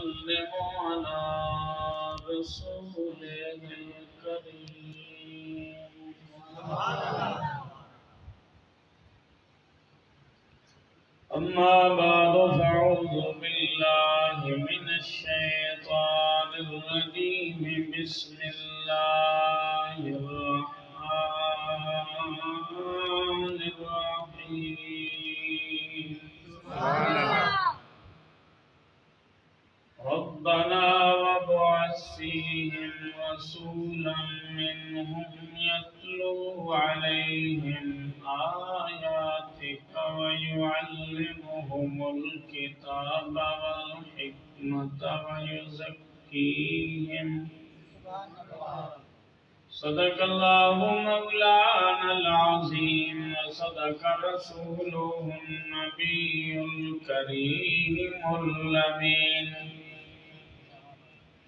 وسلم على رسوله الكريم. أما بعد فأعوذ بالله من الشيطان الرجيم. بسم الله الرحمن الرحيم. ربنا وابعث فيهم رسولا منهم يتلو عليهم آياتك ويعلمهم الكتاب والحكمة ويزكيهم. صدق الله مولانا العظيم وصدق رسوله النبي الكريم الأمين.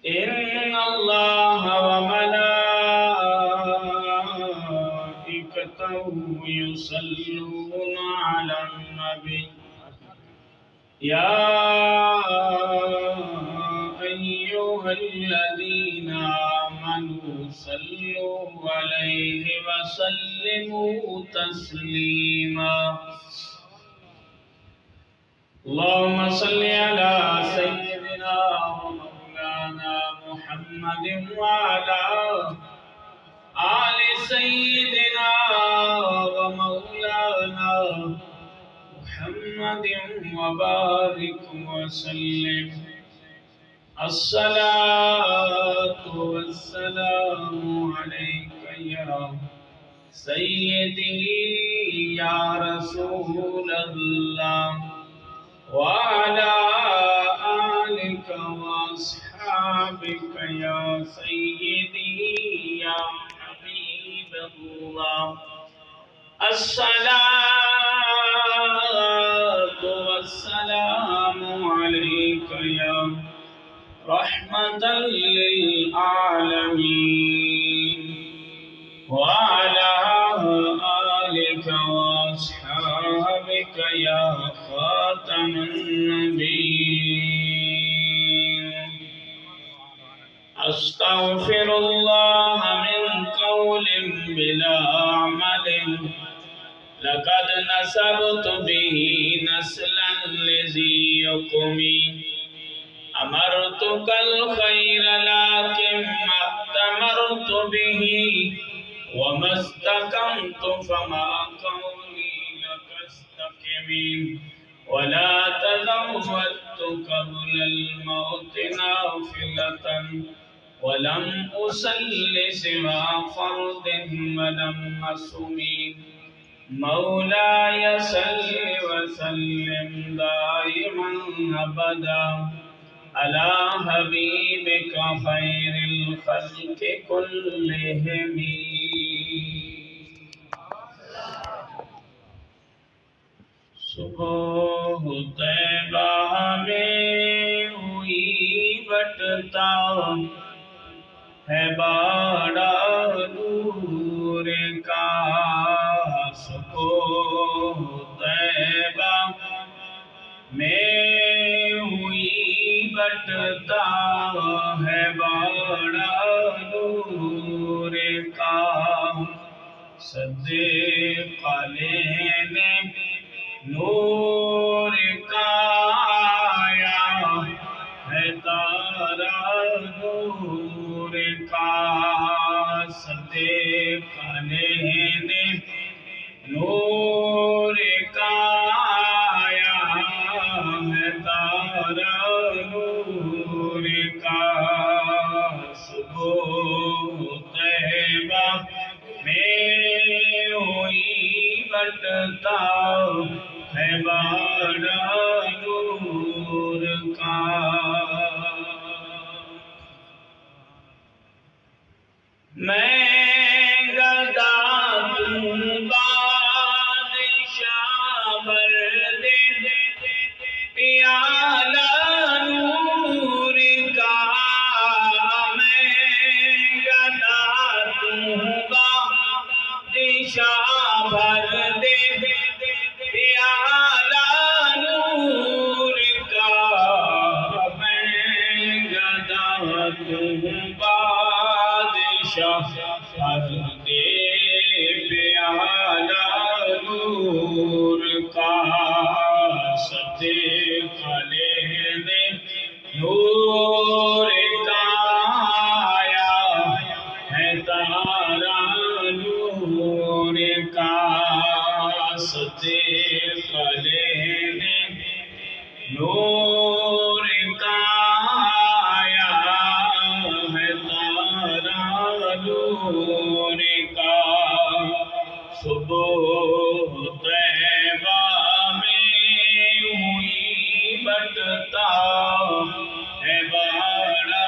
إن الله وملائكته يصلون على النبي يا أيها الذين آمنوا صلوا عليه وسلموا تسليما. اللهم صل على سيدنا محمد وعلى آل سيدنا ومولانا محمد وبارك وسلم. الصلاة والسلام عليك يا سيدي يا رسول الله وعلى آلك وأصحابك يا سيدي يا حبيب الله. الصلاة والسلام عليك يا رحمة للعالمين وعلى آلك وأصحابك يا خاتم النبيين. أستغفر الله من قول بلا عمل لقد نسبت به نسلا لذي يقمي. أمرتك الخير لكن ما اتمرت به وما استقمت فما قولي لك استقمي. ولا تزودت قبل الموت نافلة ولم أصل سوى فرض ولم أصمي. مولاي صل وسلم دائما أبدا على حبيبك خير الخلق كلهم. صبح طیبہ میں ہوئی بٹتا ہے باڑا نور کا. صبح طیبہ میں ہوئی بٹتا ہے باڑا نور کا. صدیق لینے نور کا آیا ہے تارا نور کا. صدیق لینے نور کا آیا ہے تارا نور کا. صبح طیبہ میں ہوئی بٹتا ہے باڑا نور کا. میں گدا تم بادشاہ مرد پیالہ شہر دے پیالہ نور کا صدیق لینے نور کا آیا ہے تارا نور کا صدیق لینے نور کا آیا ہے تارا نور کا صبح طیبہ میں ہوئی بٹتا ہے بڑا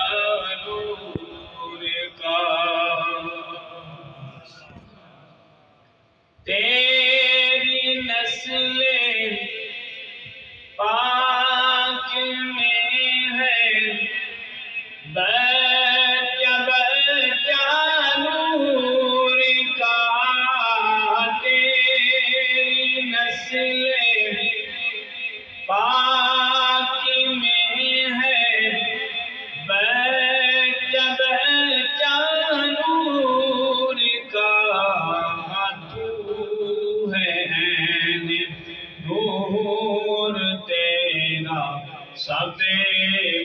نور کا تیری نسل پاک میں ہے بچہ بچہ نور کا تیری نسل پاک میں ہے بچہ بچہ نور کا تو ہے عین نور تیرا سب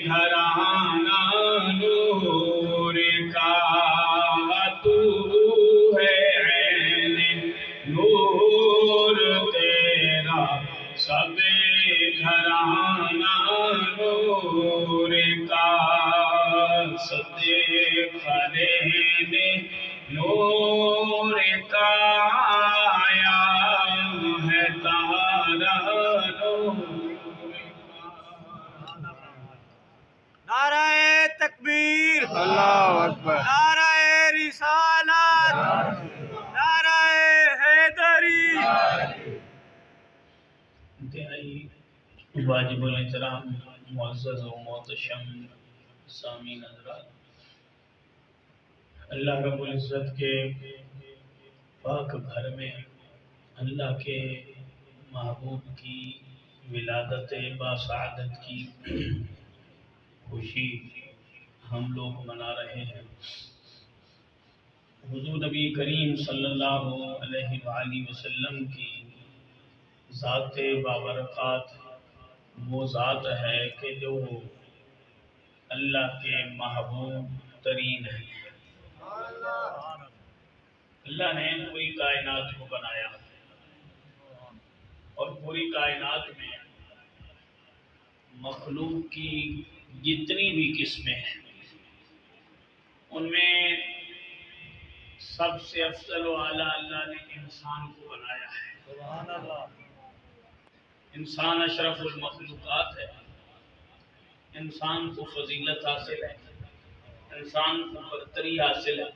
گھرانہ نور کا تو ہے عین نور تیرا سب گھرانہ نور کا صدیق لینے نور کا آیا ہے تارا نور کا نعرہ تکبیر، اللہ اکبر، نعرہ رسالت، نعرہ حیدری۔ انتہائی واجب الاحترام معزز و محتشم سامعین حضرات، اللہ رب العزت کے پاک گھر میں اللہ کے محبوب کی ولادت باسعادت کی خوشی ہم لوگ منا رہے ہیں۔ حضور نبی کریم صلی اللہ علیہ وآلہ وسلم کی ذات بابرکات وہ ذات ہے کہ جو اللہ کے محبوب ترین ہے۔ اللہ نے پوری کائنات کو بنایا اور پوری کائنات میں مخلوق کی جتنی بھی قسمیں ہیں ان میں سب سے افضل و اعلیٰ اللہ نے انسان کو بنایا ہے۔ انسان اشرف المخلوقات ہے، انسان کو فضیلت حاصل ہے، انسان کو برتری حاصل ہے۔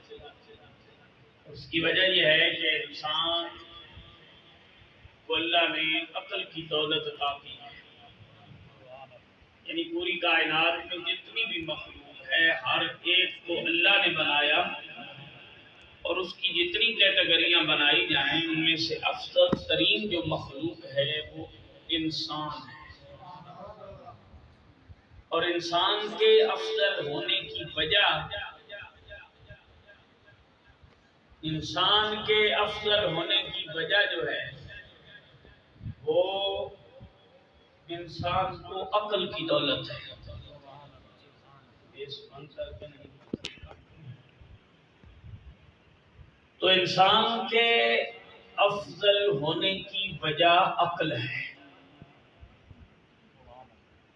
اس کی وجہ یہ ہے کہ انسان کو اللہ نے عقل کی دولت عطا کی ہے، یعنی پوری کائنات میں جتنی بھی مخلوق ہے ہر ایک کو اللہ نے بنایا اور اس کی جتنی کیٹیگریاں بنائی جائیں ان میں سے افضل ترین جو مخلوق ہے وہ انسان ہے۔ اور انسان کے افضل ہونے کی وجہ، انسان کے افضل ہونے کی وجہ جو ہے وہ انسان کو عقل کی دولت ہے۔ تو انسان کے افضل ہونے کی وجہ عقل ہے،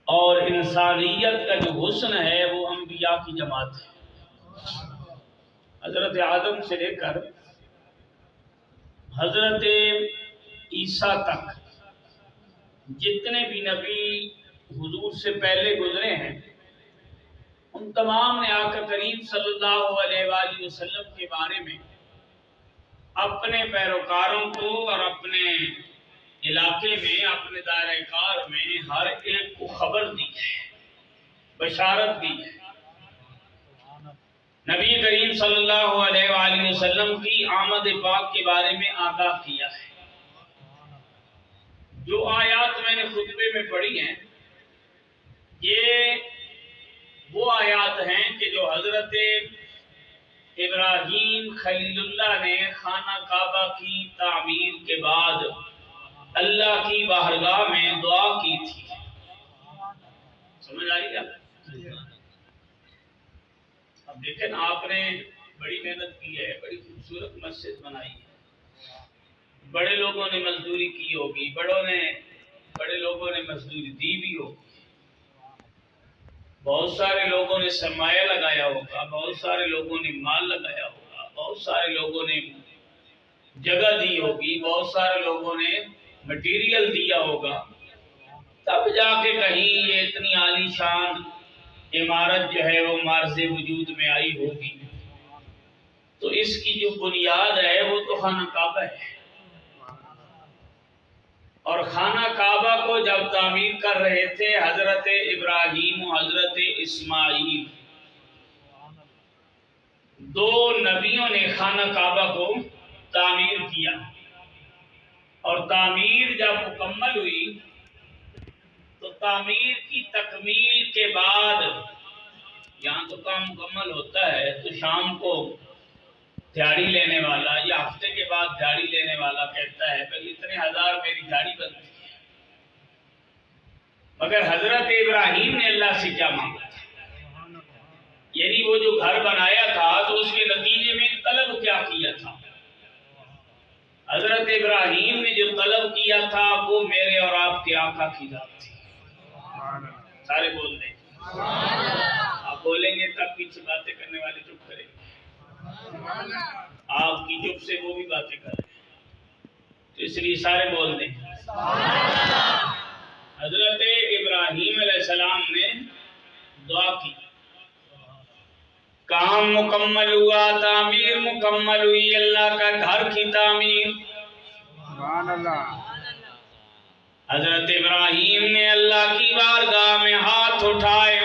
اور انسانیت کا جو حسن ہے وہ انبیاء کی جماعت ہے۔ حضرت آدم سے لے کر حضرت عیسیٰ تک جتنے بھی نبی حضور سے پہلے گزرے ہیں ان تمام نے آقا کریم صلی اللہ علیہ وآلہ وسلم کے بارے میں اپنے پیروکاروں کو اور اپنے علاقے میں، اپنے دائرہ کار میں ہر ایک کو خبر دی ہے، بشارت دی ہے۔ نبی کریم صلی اللہ علیہ وآلہ وسلم کی آمد پاک کے بارے میں آگاہ کیا ہے۔ جو آیات میں نے خطبے میں پڑھی ہیں یہ وہ آیات ہیں کہ جو حضرت ابراہیم خلیل اللہ نے خانہ کعبہ کی تعمیر کے بعد اللہ کی بارگاہ میں دعا کی تھی. سمجھ آئی کیا؟ اب دیکھیں نا، آپ نے بڑی محنت کی ہے، بڑی خوبصورت مسجد بنائی ہے، بڑے لوگوں نے مزدوری کی ہوگی، بڑے لوگوں نے مزدوری دی بھی ہوگی، بہت سارے لوگوں نے سرمایہ لگایا ہوگا، بہت سارے لوگوں نے مال لگایا ہوگا، بہت سارے لوگوں نے جگہ دی ہوگی، بہت سارے لوگوں نے مٹیریل دیا ہوگا، تب جا کے کہیں یہ اتنی عالی شان عمارت جو ہے وہ معرض وجود میں آئی ہوگی. تو اس کی جو بنیاد ہے وہ تو خانہ کعبہ ہے. اور خانہ کعبہ کو جب تعمیر کر رہے تھے حضرت ابراہیم و حضرت اسماعیل، دو نبیوں نے خانہ کعبہ کو تعمیر کیا. اور تعمیر جب مکمل ہوئی تو تعمیر کی تکمیل کے بعد، یہاں تو کام مکمل ہوتا ہے تو شام کو دیہڑی لینے والا یا ہفتے کے بعد دیہڑی لینے والا کہتا ہے بھائی اتنے ہزار میری دیہڑی بنتی ہے. مگر حضرت ابراہیم نے اللہ سے کیا مانگا تھا؟ یعنی وہ جو گھر بنایا تھا تو اس کے نتیجے میں طلب کیا کیا تھا؟ حضرت ابراہیم نے جو طلب کیا تھا وہ میرے اور آپ کے آقا کی ذات تھی. سارے بول دیں. آپ بولیں گے تب پیچھے باتیں کرنے والے چپ کریں گے. آپ کی چپ سے وہ بھی باتیں کر رہے ہیں، تو اس لیے سارے بول دیں. حضرت ابراہیم علیہ السلام نے دعا کی، کام مکمل ہوا، تعمیر مکمل ہوئی، اللہ کا گھر کی تعمیر. سبحان اللہ. حضرت ابراہیم نے اللہ کی بارگاہ میں ہاتھ اٹھائے،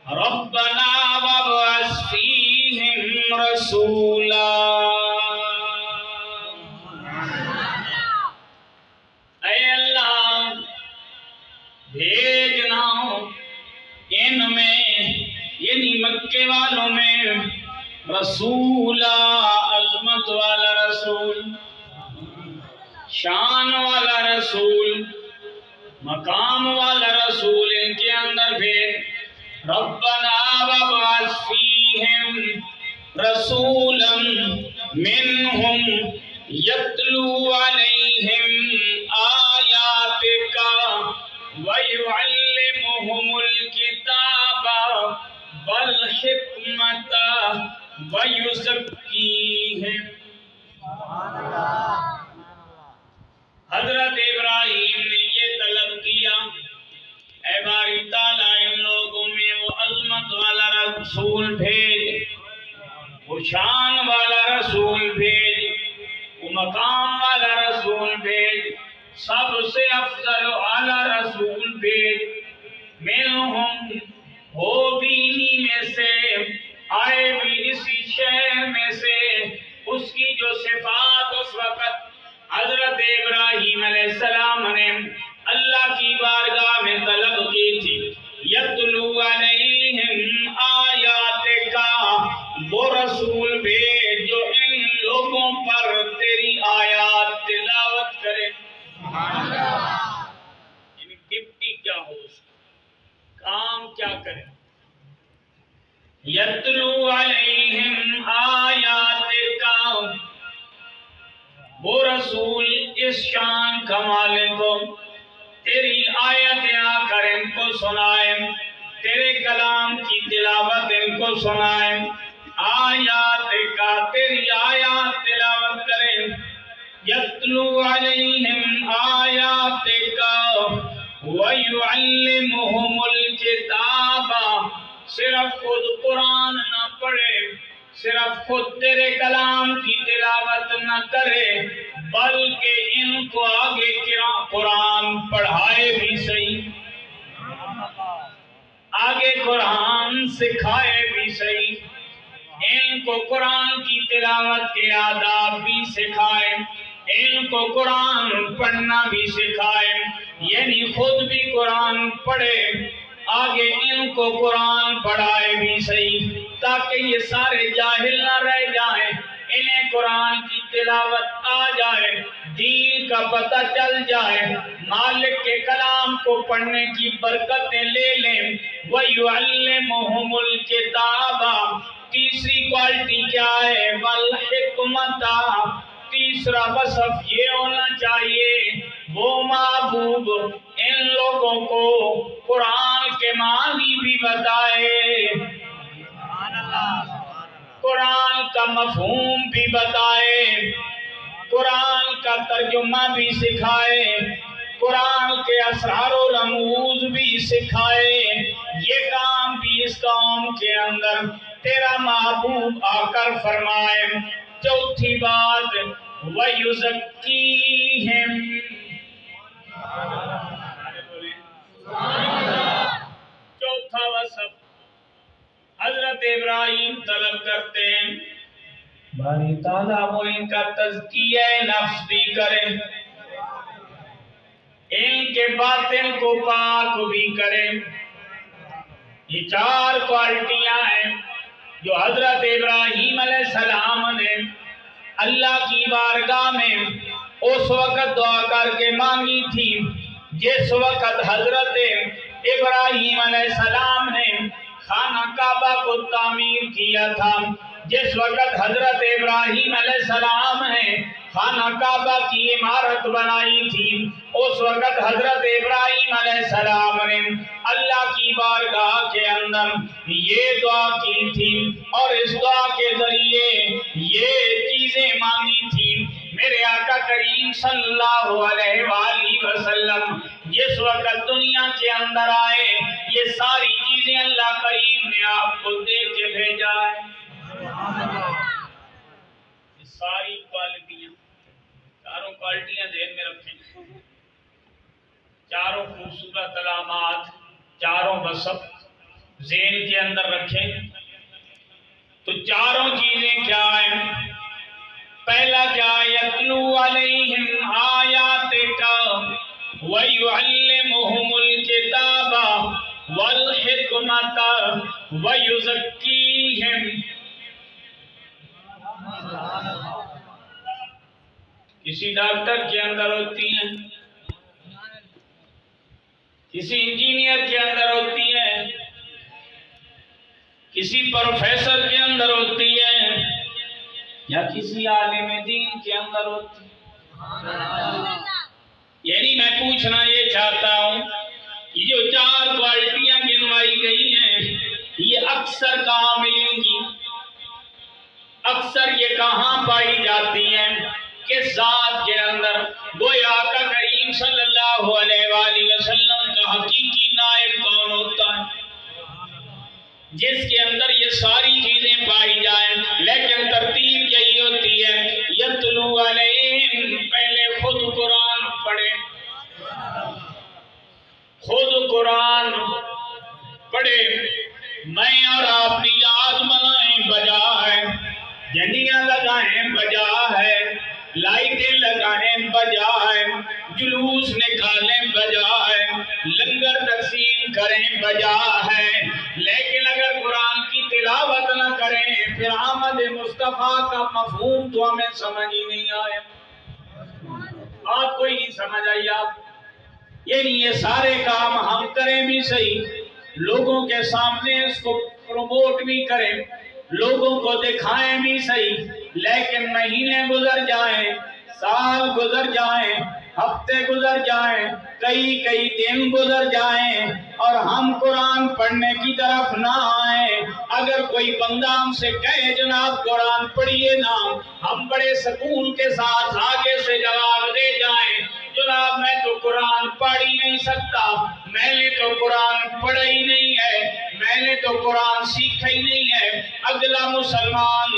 ربنا وابعث فیہم رسولا، اے اللہ بھیجنا ان میں یعنی مکے والوں میں رسولا، عظمت والا رسول، شان والا رسول، مقام والا رسول ان کے اندر بھیج. ربنا وابعث فیہم رسولا منہم یتلو علیہم آیاتک ویعلمہم الکتاب والحکمت ویزکیہم. حضرت ابراہیم نے یہ طلب کیا، اے باری تعالیٰ ان لوگوں میں وہ عظمت والا رسول بھیج، وہ شان والا رسول بھیج، وہ مقام والا رسول بھیج، سب سے افضل و اعلیٰ رسول بھیج. منہم ہو بھی انہی میں سے، آئے بھی اسی شہر میں سے. اس کی جو صفات اس وقت حضرت ابراہیم علیہ السلام نے اللہ کی بارگاہ میں طلب کی تھی، یتلو علیہم آیاتک، وہ رسول بھیج جو ان لوگوں پر تیری آیات تلاوت کرے. یعنی ڈپٹی کیا ہو، اس کام کیا کرے. یتلو علیہم آیاتک، وہ رسول اس شان کا مالک ہو، تیری آیتیں آ کر ان کو سنائے، تیرے کلام کی تلاوت ان کو سنائے. آیات کا تیری آیات تلاوت کریں. یتلو علیہم آیات کا ویعلمہم الکتاب، صرف خود قرآن نہ پڑھے، صرف خود تیرے کلام کی تلاوت نہ کرے، بلکہ ان کو آگے قرآن پڑھائے بھی صحیح، آگے قرآن سکھائے بھی صحیح، ان کو قرآن کی تلاوت کے آداب بھی سکھائے، ان کو قرآن پڑھنا بھی سکھائے. یعنی خود بھی قرآن پڑھے، آگے ان کو قرآن پڑھائے بھی صحیح تاکہ یہ سارے جاہل نہ رہ جائیں، انہیں قرآن کی تلاوت آ جائے، دین کا پتہ چل جائے، مالک کے کلام کو پڑھنے کی برکتیں لے لیں۔ وَيُعَلِّمُهُمُ الْكِتَابَ، تیسری کوالٹی کیا ہے؟ وَالْحِکْمَةَ، تیسرا وصف یہ ہونا چاہیے وہ محبوب ان لوگوں کو قرآن کے معنی بھی بتائے، قرآن کا مفہوم بھی بتائے، قرآن کا ترجمہ بھی سکھائے، قرآن کے اسرار و رموز بھی سکھائے۔ یہ کام بھی اس قوم کے اندر تیرا محبوب آ کر فرمائے۔ چوتھی بات وَيُزَكِّيهِمْ، چوتھا وصف حضرت ابراہیم طلب کرتے ہیں باری تعالیٰ وہ ان کا تزکیہ نفس بھی کرے، ان کے باطن کو پاک بھی کرے۔ یہ چار کوالٹیاں ہیں جو حضرت ابراہیم علیہ السلام نے اللہ کی بارگاہ میں اس وقت دعا کر کے مانگی تھی جس وقت حضرت ابراہیم علیہ السلام نے خانہ کعبہ کو تعمیر کیا تھا، جس وقت حضرت ابراہیم علیہ السلام نے خانہ کعبہ کی عمارت بنائی تھی، اس وقت حضرت ابراہیم علیہ السلام نے اللہ کی بارگاہ کے اندر یہ دعا کی تھی اور اس دعا کے ذریعے یہ چیزیں مانگی تھی۔ میرے آقا کریم صلی اللہ علیہ وآلہ وسلم جس وقت دنیا کے اندر آئے یہ ساری چیزیں اللہ کریم نے آپ کو دے کے بھیجا ہے۔ ساری کوالٹیاں، چاروں کوالٹیاں ذہن میں رکھیں، چاروں خوبصورت علامات، چاروں وصف ذہن کے اندر رکھیں۔ تو چاروں چیزیں کیا ہیں؟ پہلا کیا؟ یتلو علیہم آیاتک ویعلمہم الکتاب والحکمت ویزکیہم۔ کسی ڈاکٹر کے اندر ہوتی ہیں، کسی انجینئر کے اندر ہوتی ہے، کسی پروفیسر کے اندر ہوتی ہے، یا کسی عالم دین کے اندر ہوتی ہے۔ یعنی میں پوچھنا یہ چاہتا ہوں یہ جو چار کوالٹیاں گنوائی گئی ہیں یہ اکثر کہاں ملیں گی؟ اکثر یہ کہاں پائی جاتی ہیں؟ کس ذات کے اندر؟ گویا آقا کریم صلی اللہ علیہ وآلہ وسلم کا حقیقی نائب کون ہوتا ہے؟ جس کے اندر یہ ساری چیزیں پائی جائیں، لیکن ترتیب یہی ہوتی ہے یتلو علیہم، پہلے خود قرآن پڑھے، خود قرآن پڑھے، میں اور آپ نے یاد منائیں بجا ہے، جھنڈیاں لگائیں بجا ہے، لائٹیں لگائیں بجا ہے، جلوس نکالیں بجا ہے، لنگر تقسیم کریں بجا ہے، لیکن اگر قرآن کی تلاوت نہ کریں پھر آمد مصطفیٰ کا مفہوم تو ہمیں سمجھ ہی نہیں آیا۔ آپ کوئی نہیں سمجھ آئی آپ؟ یعنی یہ سارے کام ہم کریں بھی صحیح، لوگوں کے سامنے اس کو پروموٹ بھی کریں، لوگوں کو دکھائیں بھی صحیح، لیکن مہینے گزر جائیں، سال گزر جائیں، ہفتے گزر جائیں، کئی دن گزر جائیں اور ہم قرآن پڑھنے کی طرف نہ آئیں۔ اگر کوئی بندہ ہم سے کہے جناب قرآن پڑھیے نا، ہم بڑے سکون کے ساتھ آگے سے جواب دے جائیں جناب میں تو قرآن پڑھ ہی نہیں سکتا، میں نے تو قرآن پڑھا ہی نہیں ہے، میں نے تو قرآن سیکھا ہی نہیں ہے۔ اگلا مسلمان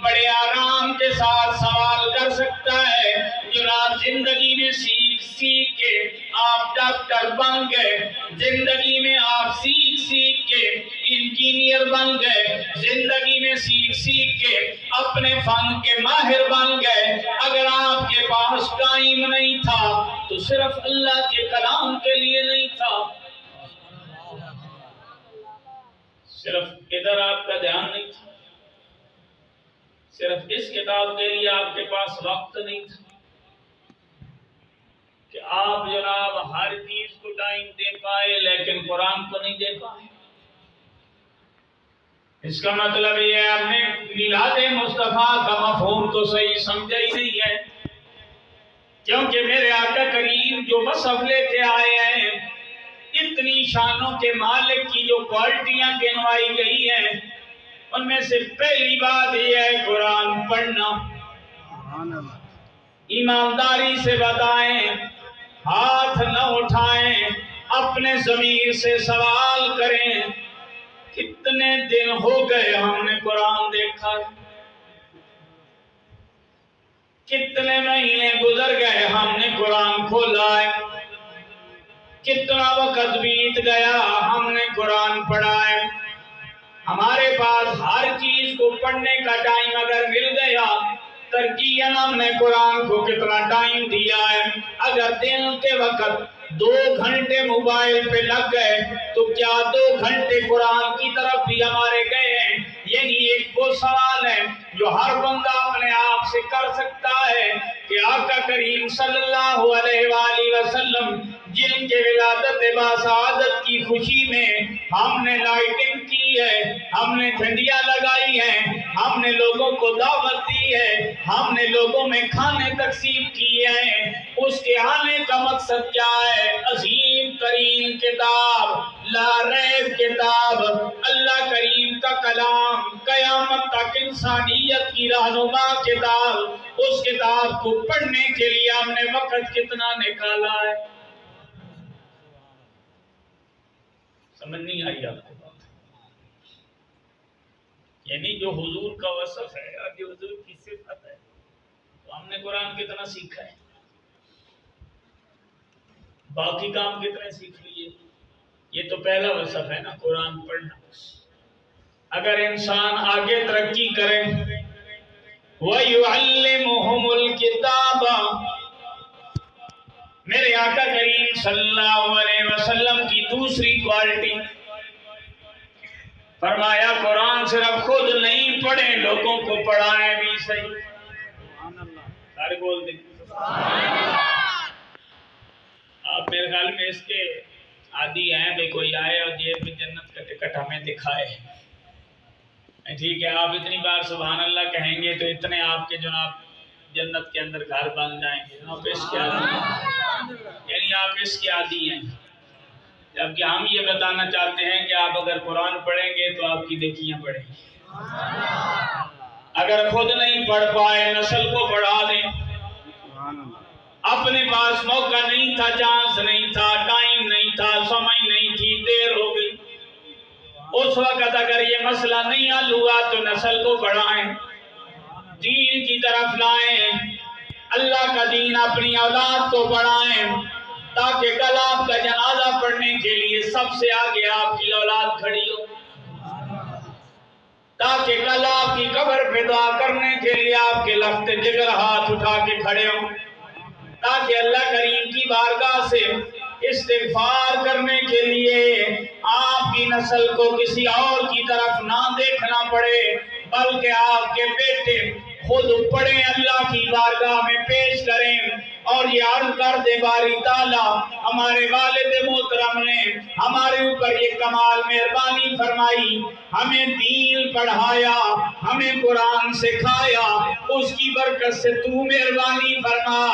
بڑے آرام کے ساتھ سوال کر سکتا ہے جناب زندگی میں سیکھ کے آپ ڈاکٹر بن گئے، زندگی میں آپ سیکھ کے انجینئر بن گئے، زندگی میں سیکھ کے اپنے فن کے ماہر بن گئے، اگر آپ کے پاس ٹائم نہیں تھا تو صرف اللہ کے کلام کے لیے نہیں تھا، صرف ادھر آپ کا دھیان نہیں تھا، صرف اس کتاب کے لیے آپ کے پاس وقت نہیں تھا کہ آپ جناب ہر چیز کو ٹائم دے پائے لیکن قرآن کو نہیں دے پائے۔ اس کا مطلب یہ ہے آپ نے میلاد مصطفیٰ کا مفہوم تو صحیح سمجھا ہی نہیں ہے، کیونکہ میرے آقا کریم جو وصف لیتے آئے ہیں، اتنی شانوں کے مالک کی جو کوالٹیاں گنوائی گئی ہیں، ان میں سے پہلی بات یہ ہے قرآن پڑھنا۔ ایمانداری سے بتائیں، ہاتھ نہ اٹھائیں، اپنے ضمیر سے سوال کریں، کتنے دن ہو گئے ہم نے قرآن دیکھا ہے؟ کتنے مہینے گزر گئے ہم نے قرآن کھولا ہے؟ کتنا وقت بیت گیا ہم نے قرآن پڑھا ہے؟ ہمارے پاس ہر چیز کو پڑھنے کا ٹائم اگر مل گیا، ترجیحاً ہم نے قرآن کو کتنا ٹائم دیا ہے؟ اگر دن کے وقت 2 گھنٹے موبائل پہ لگ گئے تو کیا 2 گھنٹے قرآن کی طرف بھی ہمارے گئے ہیں؟ یعنی ایک وہ سوال ہے جو ہر بندہ اپنے آپ سے کر سکتا ہے کہ آقا کریم صلی اللہ علیہ وآلہ وسلم جن کے ولادت باسعادت کی خوشی میں ہم نے لائٹنگ کی ہے، ہم نے جھنڈیاں لگائی ہیں، ہم نے لوگوں کو دعوت دی ہے، ہم نے لوگوں میں کھانے تقسیم کیے ہیں، اس کے آنے کا مقصد کیا ہے؟ عظیم ترین کتاب، لا ریب کتاب، اللہ کریم کا کلام، قیامت تک انسانیت کی رہنما کتاب، اس کتاب کو پڑھنے کے لیے ہم نے وقت کتنا نکالا ہے؟ سمجھ نہیں آئی آپ کو بات؟ یعنی جو حضور کا وصف ہے اور جو حضور کی صفت ہے، تو ہم نے قرآن کتنا سیکھا ہے؟ باقی کام کتنے سیکھ لیے؟ یہ تو پہلا وصف ہے نا، قرآن پڑھنا۔ اگر انسان آگے ترقی کرے، وَيُعَلِّمُهُمُ الْكِتَابَ، میرے آقا کریم صلی اللہ علیہ وسلم کی دوسری کوالٹی، فرمایا قرآن صرف خود نہیں پڑھیں، لوگوں کو پڑھائیں بھی صحیح۔ سارے بول دیں آپ میرے خیال میں اس کے عادی ہیں بھئی کوئی آئے اور جیب میں جنت کا ٹکٹ ہمیں دکھائے، ٹھیک ہے آپ اتنی بار سبحان اللہ کہیں گے تو اتنے آپ کے جناب جنت کے اندر گھر بن جائیں گے، آپ اس کے عادی ہیں، یعنی آپ اس کے عادی ہیں، جبکہ ہم یہ بتانا چاہتے ہیں کہ آپ اگر قرآن پڑھیں گے تو آپ کی نیکیاں بڑھیں گی۔ اگر خود نہیں پڑھ پائے، نسل کو پڑھا دیں۔ اپنے پاس موقع نہیں تھا، چانس نہیں تھا، ٹائم نہیں تھا، سمجھ نہیں تھی، دیر ہو گئی، اس وقت اگر یہ مسئلہ نہیں حل ہوا تو نسل کو پڑھائیں، دین کی طرف لائیں، اللہ کا دین اپنی اولاد کو پڑھائیں، تاکہ کل آپ کا جنازہ پڑھنے کے لیے سب سے آگے آپ کی اولاد کھڑی ہو، تاکہ کل آپ کی قبر پہ دعا کرنے کے لیے آپ کے لخت جگر ہاتھ اٹھا کے کھڑے ہوں، تاکہ اللہ کریم کی بارگاہ سے استغفار کرنے کے لیے آپ کی نسل کو کسی اور کی طرف نہ دیکھنا پڑے، بلکہ آپ کے بیٹے خود پڑھیں، اللہ کی بارگاہ میں پیش کریں اور یہ عرض کر دے باری تعالیٰ ہمارے والد محترم نے ہمارے اوپر یہ کمال مہربانی فرمائی، ہمیں دین پڑھایا، ہمیں قرآن سکھایا، اس کی برکت سے تو مہربانی فرما،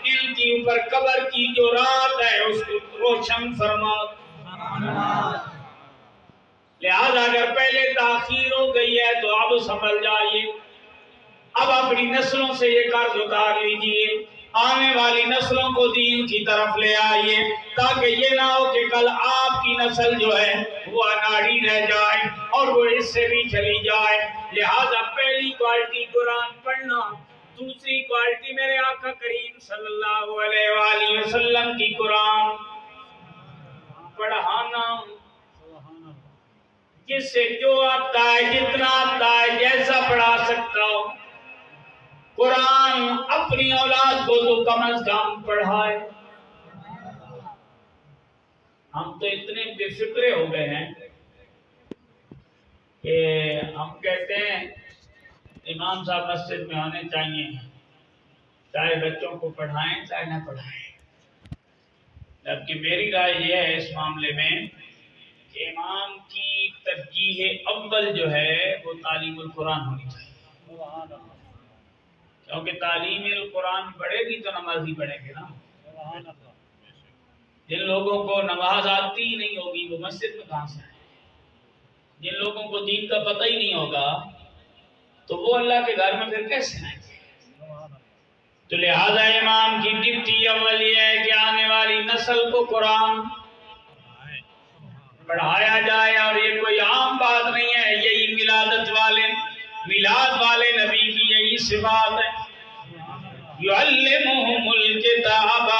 ان کی اوپر قبر کی جو رات ہے اس کو روشن فرما۔ لہذا اگر پہلے تاخیر ہو گئی ہے تو اب سنبھل جائیے، اب اپنی نسلوں سے یہ قرض اتار لیجئے، آنے والی نسلوں کو دین کی طرف لے آئیے، تاکہ یہ نہ ہو کہ کل آپ کی نسل جو ہے وہ اناڑی رہ جائے اور وہ اس سے بھی چلی جائے۔ لہذا پہلی کوالٹی قرآن پڑھنا، دوسری کوالٹی میرے آقا کریم صلی اللہ علیہ وآلہ وسلم کی قرآن پڑھانا، جس سے جو آتا ہے، جتنا آتا ہے، جیسا پڑھا سکتا ہو، قرآن اپنی اولاد کو تو کم از کم پڑھائے۔ ہم تو اتنے بے فکرے ہو گئے ہیں کہ ہم کہتے ہیں امام صاحب مسجد میں ہونے چاہیے، چاہے بچوں کو پڑھائیں چاہے نہ پڑھائیں، جبکہ میری رائے یہ ہے اس معاملے میں کہ امام کی ترجیح اول جو ہے وہ تعلیم القرآن ہونی چاہیے، کیونکہ تعلیم القرآن پڑھے گی تو نمازی پڑھیں گے نا۔ جن لوگوں کو نماز آتی ہی نہیں ہوگی وہ مسجد میں کہاں سے آئیں؟ جن لوگوں کو دین کا پتہ ہی نہیں ہوگا تو وہ اللہ کے گھر میں پھر کیسے آئیں گے؟ تو لہذا امام کی ڈیوٹی اول یہ ہے کہ آنے والی نسل کو قرآن پڑھایا جائے، اور یہ کوئی عام بات نہیں ہے، یہی میلاد والے نبی کی یہی صفات ہے۔ یعلمہم الکتاب،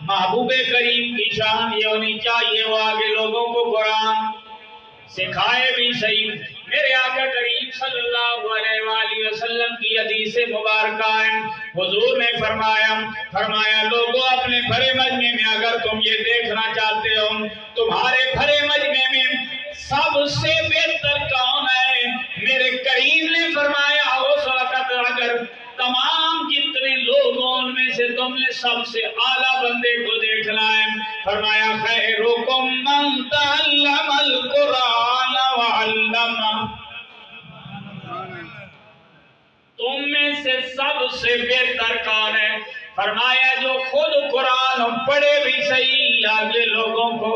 محبوب کریم کی شان یہ ہونی چاہیے وہ آگے لوگوں کو قرآن سکھائے بھی صحیح۔ میرے آقا کریم صلی اللہ علیہ وآلہ وسلم کی حدیث مبارکہ ہے، حضور نے فرمایا لوگوں اپنے بھرے مجمع میں اگر تم یہ دیکھنا چاہتے ہو تمہارے بھرے مجمع میں سب سے بہتر کون ہے، میرے کریم نے فرمایا اس وقت اگر تمام جتنے لوگوں میں سے تم نے سب سے اعلیٰ بندے کو دیکھنا ہے، فرمایا خیرکم من تعلم القرآن وعلمہ، تم میں سے سب سے بہتر کون ہے؟ فرمایا جو خود قرآن پڑھے بھی صحیح آگے لوگوں کو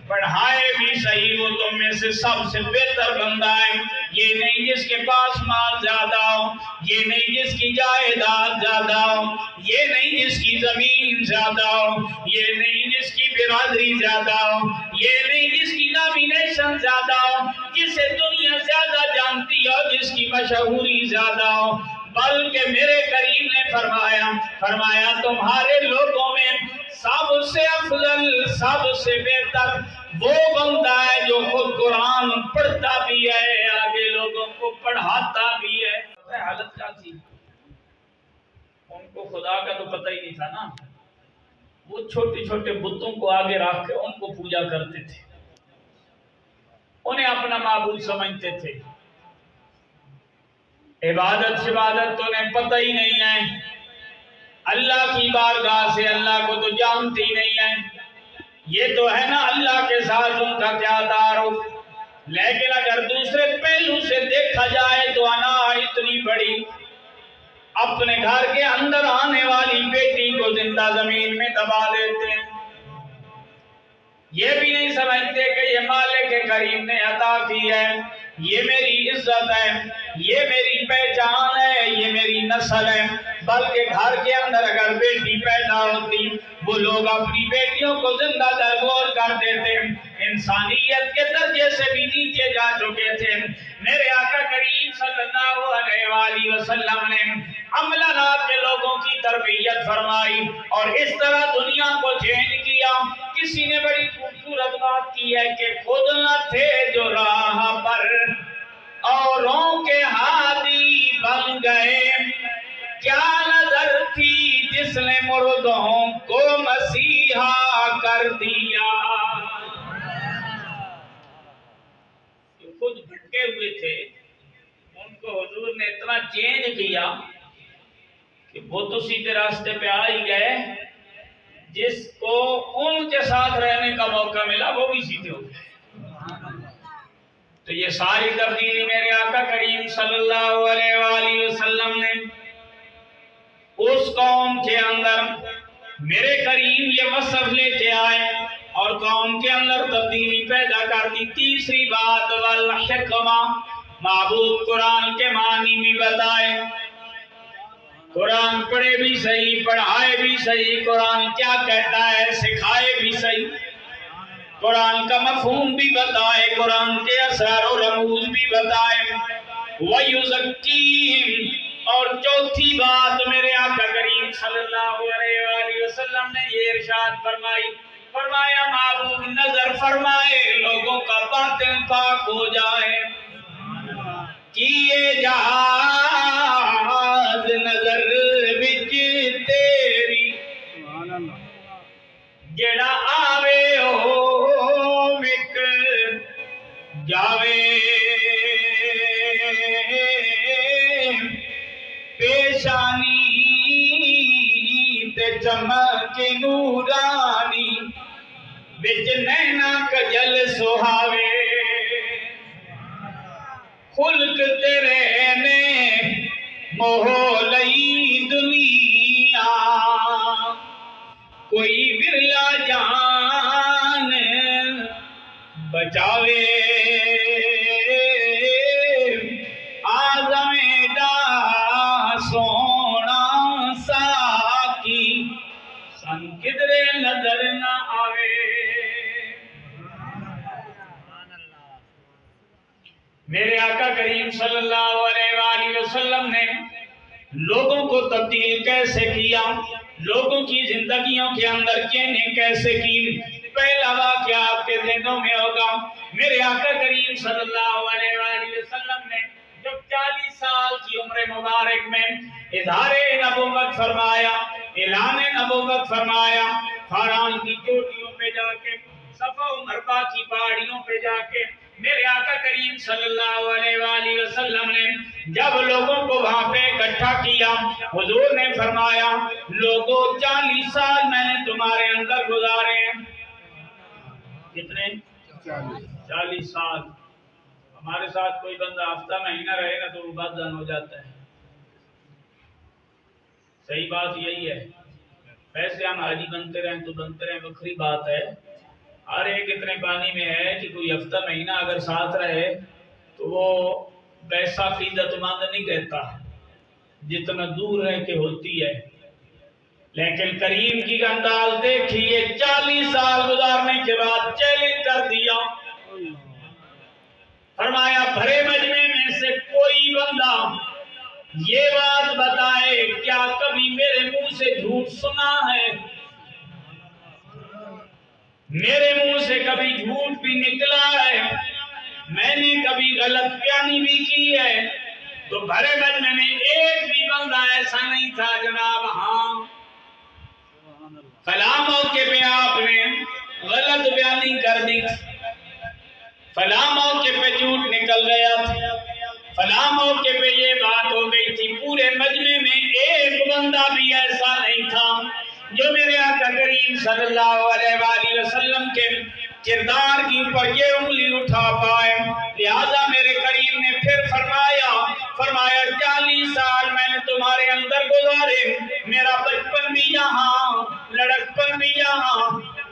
پڑھائے بھی صحیح، وہ تم میں سے سب سے بہتر بندہ ہے۔ یہ نہیں جس کے پاس مال زیادہ ہو، یہ نہیں جس کی جائیداد زیادہ ہو، یہ نہیں جس کی زمین زیادہ ہو، یہ نہیں جس کی برادری زیادہ ہو، یہ نہیں جس کی نامینیشن زیادہ ہو، جسے دنیا زیادہ جانتی ہو، جس کی مشہوری زیادہ ہو، بلکہ میرے کریم نے فرمایا تمہارے لوگوں میں سب سے افضل سب سے بہتر وہ بندہ ہے جو خود قرآن پڑھتا بھی ہے آگے لوگوں کو پڑھاتا بھی ہے۔ حالت کیا تھی؟ ان کو خدا کا تو پتہ ہی نہیں تھا نا، وہ چھوٹے چھوٹے بتوں کو آگے رکھ کے ان کو پوجا کرتے تھے، انہیں اپنا معبود سمجھتے تھے، عبادت تو انہیں پتہ ہی نہیں ہے، اللہ کی بارگاہ سے اللہ کو تو جانتے ہی نہیں ہیں، یہ تو ہے نا اللہ کے ساتھ ان کا کیا تعارف۔ لیکن اگر دوسرے پہلو سے دیکھا جائے تو انا اتنی بڑی، اپنے گھر کے اندر آنے والی بیٹی کو زندہ زمین میں دبا دیتے ہیں، یہ بھی نہیں سمجھتے کہ یہ مالک کریم نے عطا کی ہے، یہ میری عزت ہے، یہ میری پہچان ہے، یہ میری نسل ہے، بلکہ گھر کے اندر اگر بیٹی پیدا ہوتی وہ لوگ اپنی بیٹیوں کو زندہ درگور کر دیتے، انسانیت کے درجے سے بھی نیچے جا چکے تھے۔ میرے آقا کریم صلی اللہ علیہ وآلہ وسلم نے عملہ کے لوگوں کی تربیت فرمائی اور اس طرح دنیا کو چینج کیا۔ کسی نے بڑی خوبصورت بات کی ہے کہ خود نہ تھے جو راہ پر اوروں کے ہادی بن گئے، کیا نظر تھی جس نے مردوں کو مسیحا کر دیا۔ جو خود بھٹکے ہوئے تھے ان کو حضور نے اتنا چینج کیا کہ وہ تو سیدھے راستے پہ آ ہی گئے، جس کو ان کے ساتھ رہنے کا موقع ملا وہ بھی سیدھے ہو گئے۔ تو یہ ساری تبدیلی میرے آقا کریم صلی اللہ علیہ وآلہ وسلم نے اس قوم کے اندر میرے کریم یہ وصف لے کے آئے اور قوم کے اندر تبدیلی پیدا کر دی۔ تیسری بات والحکمہ، معبود قرآن کے معنی بھی بتائے، قرآن پڑھے بھی صحیح پڑھائے بھی صحیح، قرآن کیا کہتا ہے سکھائے بھی صحیح، قرآن کا مفہوم بھی بتائے، قرآن کے اسرار و رموز بھی بتائے، وَيُزَكِّيهِمْ۔ اور چوتھی بات میرے آقا کریم صلی اللہ علیہ وآلہ وسلم نے یہ ارشاد فرمایا معبود نظر فرمائے لوگوں کا باطن پاک ہو جائے، کیے جہاز نظر وچ تیری، جڑا آوے ہو مک جاوے نہ کجل سہاوے خلق تیرے نے موہ لئی دنیا کوئی ورلا جان بچاوے آزم دا سونا ساکی سن کدرے نظر نہ آوے میرے آقا کریم صلی اللہ علیہ وآلہ وسلم نے لوگوں کو تبدیل کیسے کیا، لوگوں کی زندگیوں کے اندر چینج کیسے کی، پہلا واقعہ آپ کے ذہنوں میں ہوگا۔ میرے آقا کریم صلی اللہ علیہ وآلہ وسلم نے جب 40 سال کی عمر مبارک میں اظہار نبوت فرمایا، اعلان نبوت فرمایا، فاران کی چوٹیوں پہ جا کے، صفا و مربع کی پہاڑیوں پہ جا کے میرے آقا کریم صلی اللہ علیہ وآلہ وسلم نے جب لوگوں کو وہاں پہ اکٹھا کیا، حضور نے فرمایا لوگوں 40 سال میں نے تمہارے اندر گزارے ہیں۔ کتنے؟ 40 سال۔ ہمارے ساتھ کوئی بندہ ہفتہ مہینہ رہے گا تو وہ بات جان ہو جاتا ہے۔ صحیح بات یہی ہے، ویسے ہم حاجی بنتے رہیں بخری بات ہے، ہر ایک اتنے پانی میں ہے کہ کوئی ہفتہ مہینہ اگر ساتھ رہے تو وہ ویسا عقیدت مند نہیں کہتا جتنا دور رہ کے ہوتی ہے، لیکن کریم کی انداز دیکھیے 40 سال گزارنے کے بعد چیلنج کر دیا، فرمایا بھرے مجمع میں سے کوئی بندہ یہ بات بتائے کیا کبھی میرے منہ سے جھوٹ سنا ہے، میرے منہ سے کبھی جھوٹ بھی نکلا ہے، میں نے کبھی غلط بیانی بھی کی ہے۔ تو بھرے مجمع میں ایک بھی بندہ ایسا نہیں تھا جناب ہاں فلاں موقع پہ آپ نے غلط بیانی کر دی، فلاں موقع پہ جھوٹ نکل گیا تھا، فلاں موقع پہ یہ بات ہو گئی تھی۔ پورے مجمع میں ایک بندہ بھی ایسا نہیں تھا جو میرے آقا کریم صلی اللہ علیہ وآلہ وسلم کے کردار کی اوپر یہ انگلی اٹھا پائے۔ لہذا میرے کریم نے پھر فرمایا 40 سال میں نے تمہارے اندر گزارے، میرا بچپن بھی یہاں، لڑکپن بھی یہاں،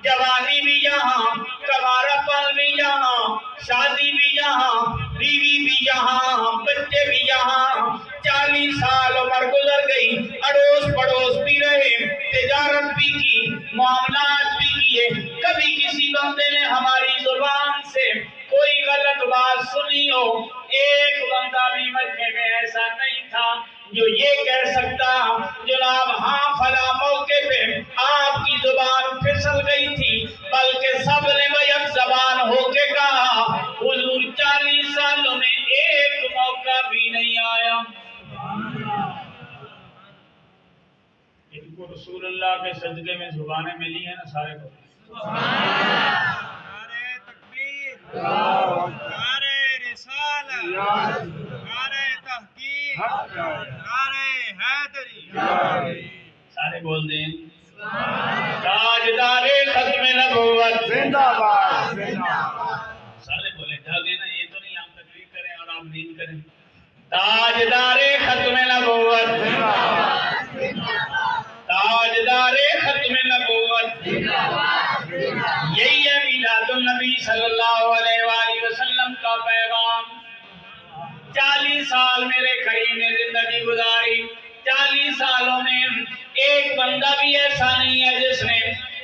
جوانی بھی یہاں، کبارہ پن بھی یہاں، شادی بھی یہاں، بیوی بھی یہاں، بچے بھی یہاں۔ 40 سال عمر گزر گئی، اڑوس پڑوس بھی رہے، تجارت بھی کی، معاملات بھی کیے، کبھی کسی بندے نے ہماری زبان سے کوئی غلط بات سنی ہو، ایک بندہ بھی مجمع میں ایسا نہیں تھا جو یہ کہہ سکتا جناب ہاں فلاں موقع پہ آپ کی زبان پھسل گئی تھی، بلکہ سب نے بیک زبان ہو کے کہا حضور 40 سالوں میں ایک موقع بھی نہیں آیا۔ ان کو رسول اللہ کے صدقے میں زبانیں ملی ہیں نا سارے کو، نعرہ تکبیر، نعرہ رسالہ، نعرہ تحقیق، نعرہ حیدری، سارے بول دیں تاجدار ختم نبوت زندہ باد، سارے بولے جاگے نا، یہ تو نہیں ہم تقریر کریں اور آپ نیند کریں۔ تاجدار ختم نبوت، تاجدار ختم نبوت، یہی ہے میلاد النبی صلی اللہ علیہ وآلہ وسلم کا پیغام۔ 40 سال میرے کریم نے زندگی گزاری، 40 سالوں میں ایک بندہ بھی ایسا نہیں ہے جس نے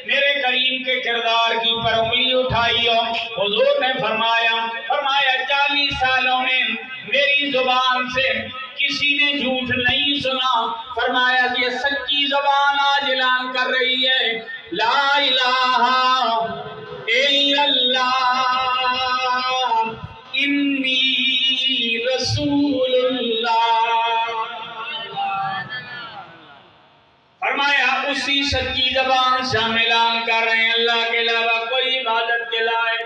میرے کریم کے کردار کی پر انگلی اٹھائی ہو۔ حضور نے فرمایا 40 سالوں میں میری زبان سے کسی نے جھوٹ نہیں سنا، فرمایا کہ سچی زبان آج اعلان کر رہی ہے لا الہ الا اللہ انی رسول اللہ۔ فرمایا اسی سچی زبان سے ہم اعلان کر رہے ہیں اللہ کے علاوہ کوئی عبادت کے لائق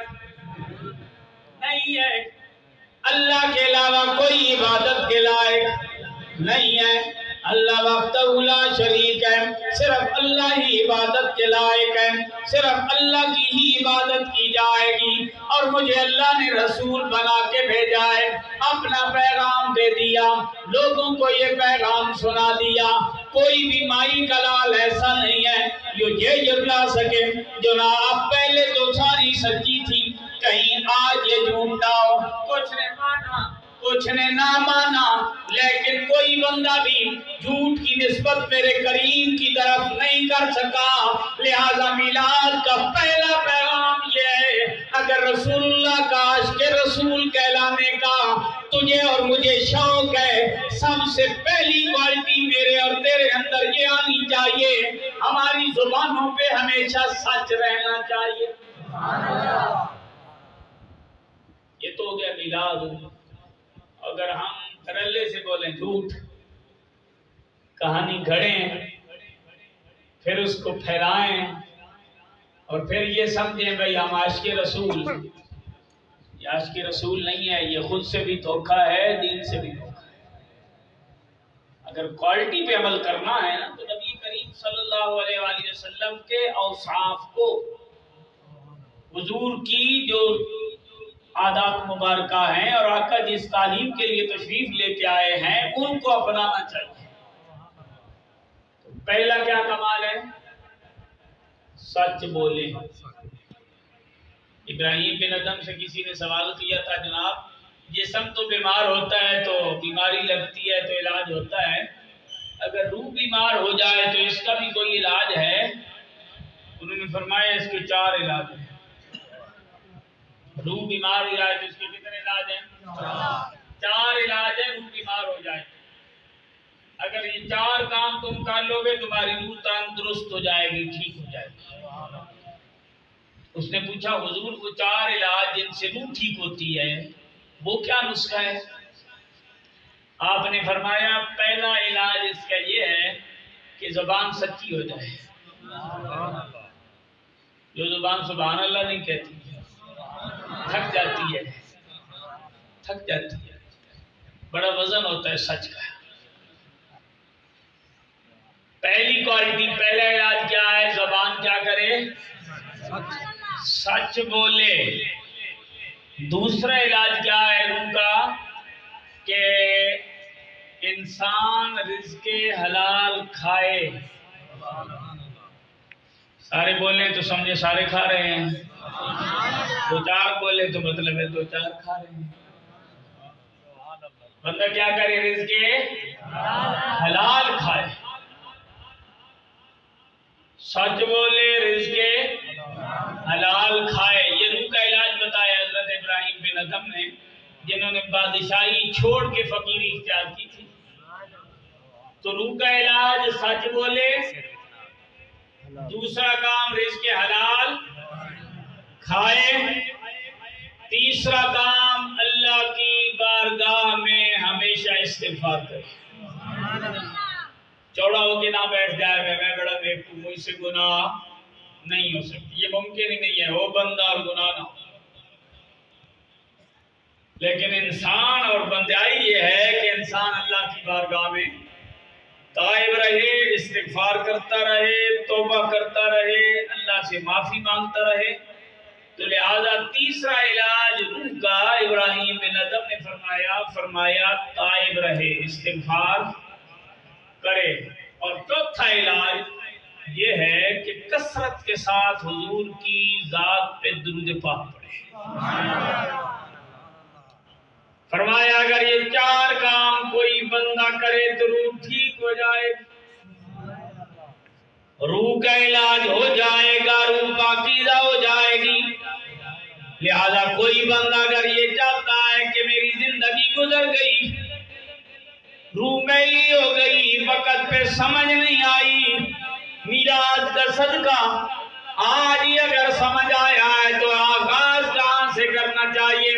نہیں ہے، اللہ کے علاوہ کوئی عبادت کے لائق نہیں ہے، اللہ وحدہ لا شریک ہے، صرف اللہ ہی عبادت کے لائق ہے، صرف اللہ کی ہی عبادت کی جائے گی، اور مجھے اللہ نے رسول بنا کے بھیجا ہے، اپنا پیغام دے دیا، لوگوں کو یہ پیغام سنا دیا۔ کوئی بھی مائی کا لال ایسا نہیں ہے جو یہ جھٹلا سکے جناب پہلے تو ساری سچی تھی، کہیں آج یہ جھوٹا ہو۔ کچھ نے مانا کچھ نے نہ مانا، لیکن کوئی بندہ بھی جھوٹ کی نسبت میرے کریم کی طرف نہیں کر سکا۔ لہذا میلاد کا پہلا پیغام یہ ہے، اگر رسول اللہ کا عاشق رسول کہلانے کا تجھے اور مجھے شوق ہے، سب سے پہلی کوالٹی میرے اور تیرے اندر یہ آنی چاہیے، ہماری زبانوں پہ ہمیشہ سچ رہنا چاہیے۔ یہ تو ہو گیا میلاد۔ اگر ہم دھڑلے سے بولیں جھوٹ، کہانی گھڑیں، پھر اس کو پھیلائیں اور پھر یہ سمجھیں بھئی ہم عاشق رسول، یہ عاشق رسول نہیں ہے، یہ خود سے بھی دھوکہ ہے، دین سے بھی دھوکہ ہے۔ اگر کوالٹی پہ عمل کرنا ہے نا تو نبی کریم صلی اللہ علیہ وآلہ وسلم کے اوصاف کو، حضور کی جو عادات مبارکہ ہیں اور آقا جس تعلیم کے لیے تشریف لے کے آئے ہیں ان کو اپنانا چاہیے۔ پہلا کیا کمال ہے؟ سچ بولے۔ ابراہیم بن ادم سے کسی نے سوال کیا تھا، جناب جسم تو بیمار ہوتا ہے تو بیماری لگتی ہے تو علاج ہوتا ہے، اگر روح بیمار ہو جائے تو اس کا بھی کوئی علاج ہے؟ انہوں نے فرمایا اس کے 4 علاج ہیں۔ روح بیمار ہو جائے تو اس کے کتنے علاج ہیں؟ 4 علاج ہیں روح بیمار ہو جائے۔ اگر یہ 4 کام تم کر لو گے تمہاری روح تندرست ہو جائے گی، ٹھیک ہو جائے گی۔ اس نے پوچھا حضور وہ 4 علاج جن سے روح ٹھیک ہوتی ہے وہ کیا نسخہ ہے؟ آپ نے فرمایا پہلا علاج اس کا یہ ہے کہ زبان سچی ہو جائے۔ جو زبان سبحان اللہ نہیں کہتی تھک جاتی ہے، تھک جاتی ہے، بڑا وزن ہوتا ہے سچ کا۔ پہلی کوالٹی، پہلا علاج کیا ہے؟ زبان کیا کرے؟ سچ بولے۔ دوسرا علاج کیا ہے روح کا؟ کہ انسان رزق حلال کھائے۔ سارے بولیں تو سمجھے سارے کھا رہے ہیں، 2-4 بولے تو مطلب ہے 2-4 کھا رہے ہیں۔ بندہ کیا کرے؟ رزق حلال کھائے، سچ بولے، رزق حلال کھائے۔ یہ روح کا علاج بتایا حضرت ابراہیم بن ادم نے، جنہوں نے بادشاہی چھوڑ کے فقیری اختیار کی تھی۔ تو روح کا علاج سچ بولے، دوسرا کام رزق حلال کھائے، تیسرا کام اللہ کی بارگاہ میں ہمیشہ استغفار کرے۔ چوڑا ہو کے نہ بیٹھ جائے میں بڑا بیوقوف، مجھ سے گناہ نہیں ہو سکتی، یہ ممکن ہی نہیں ہے، وہ بندہ اور گناہ نہ ہو۔ لیکن انسان اور بندائی یہ ہے کہ انسان اللہ کی بارگاہ میں تائب رہے، استغفار کرتا رہے، توبہ کرتا رہے، اللہ سے معافی مانگتا رہے۔ تو لہذا تیسرا علاج روح کا ابراہیم بن ادم نے فرمایا تائب رہے، استغفار کرے۔ اور چوتھا علاج یہ ہے کہ کثرت کے ساتھ حضور کی ذات پہ درود پاک پڑھے۔ فرمایا اگر یہ 4 کام کوئی بندہ کرے تو روح ٹھیک ہو جائے، روح کا علاج ہو جائے گا، روح پاکیزہ ہو جائے گی۔ لہذا کوئی بندہ اگر یہ چاہتا ہے کہ میری زندگی گزر گئی، روح میلی ہو گئی، وقت پہ سمجھ نہیں آئی، میلاد کا صدقہ آج ہی اگر سمجھ آیا ہے تو آغاز کہاں سے کرنا چاہیے؟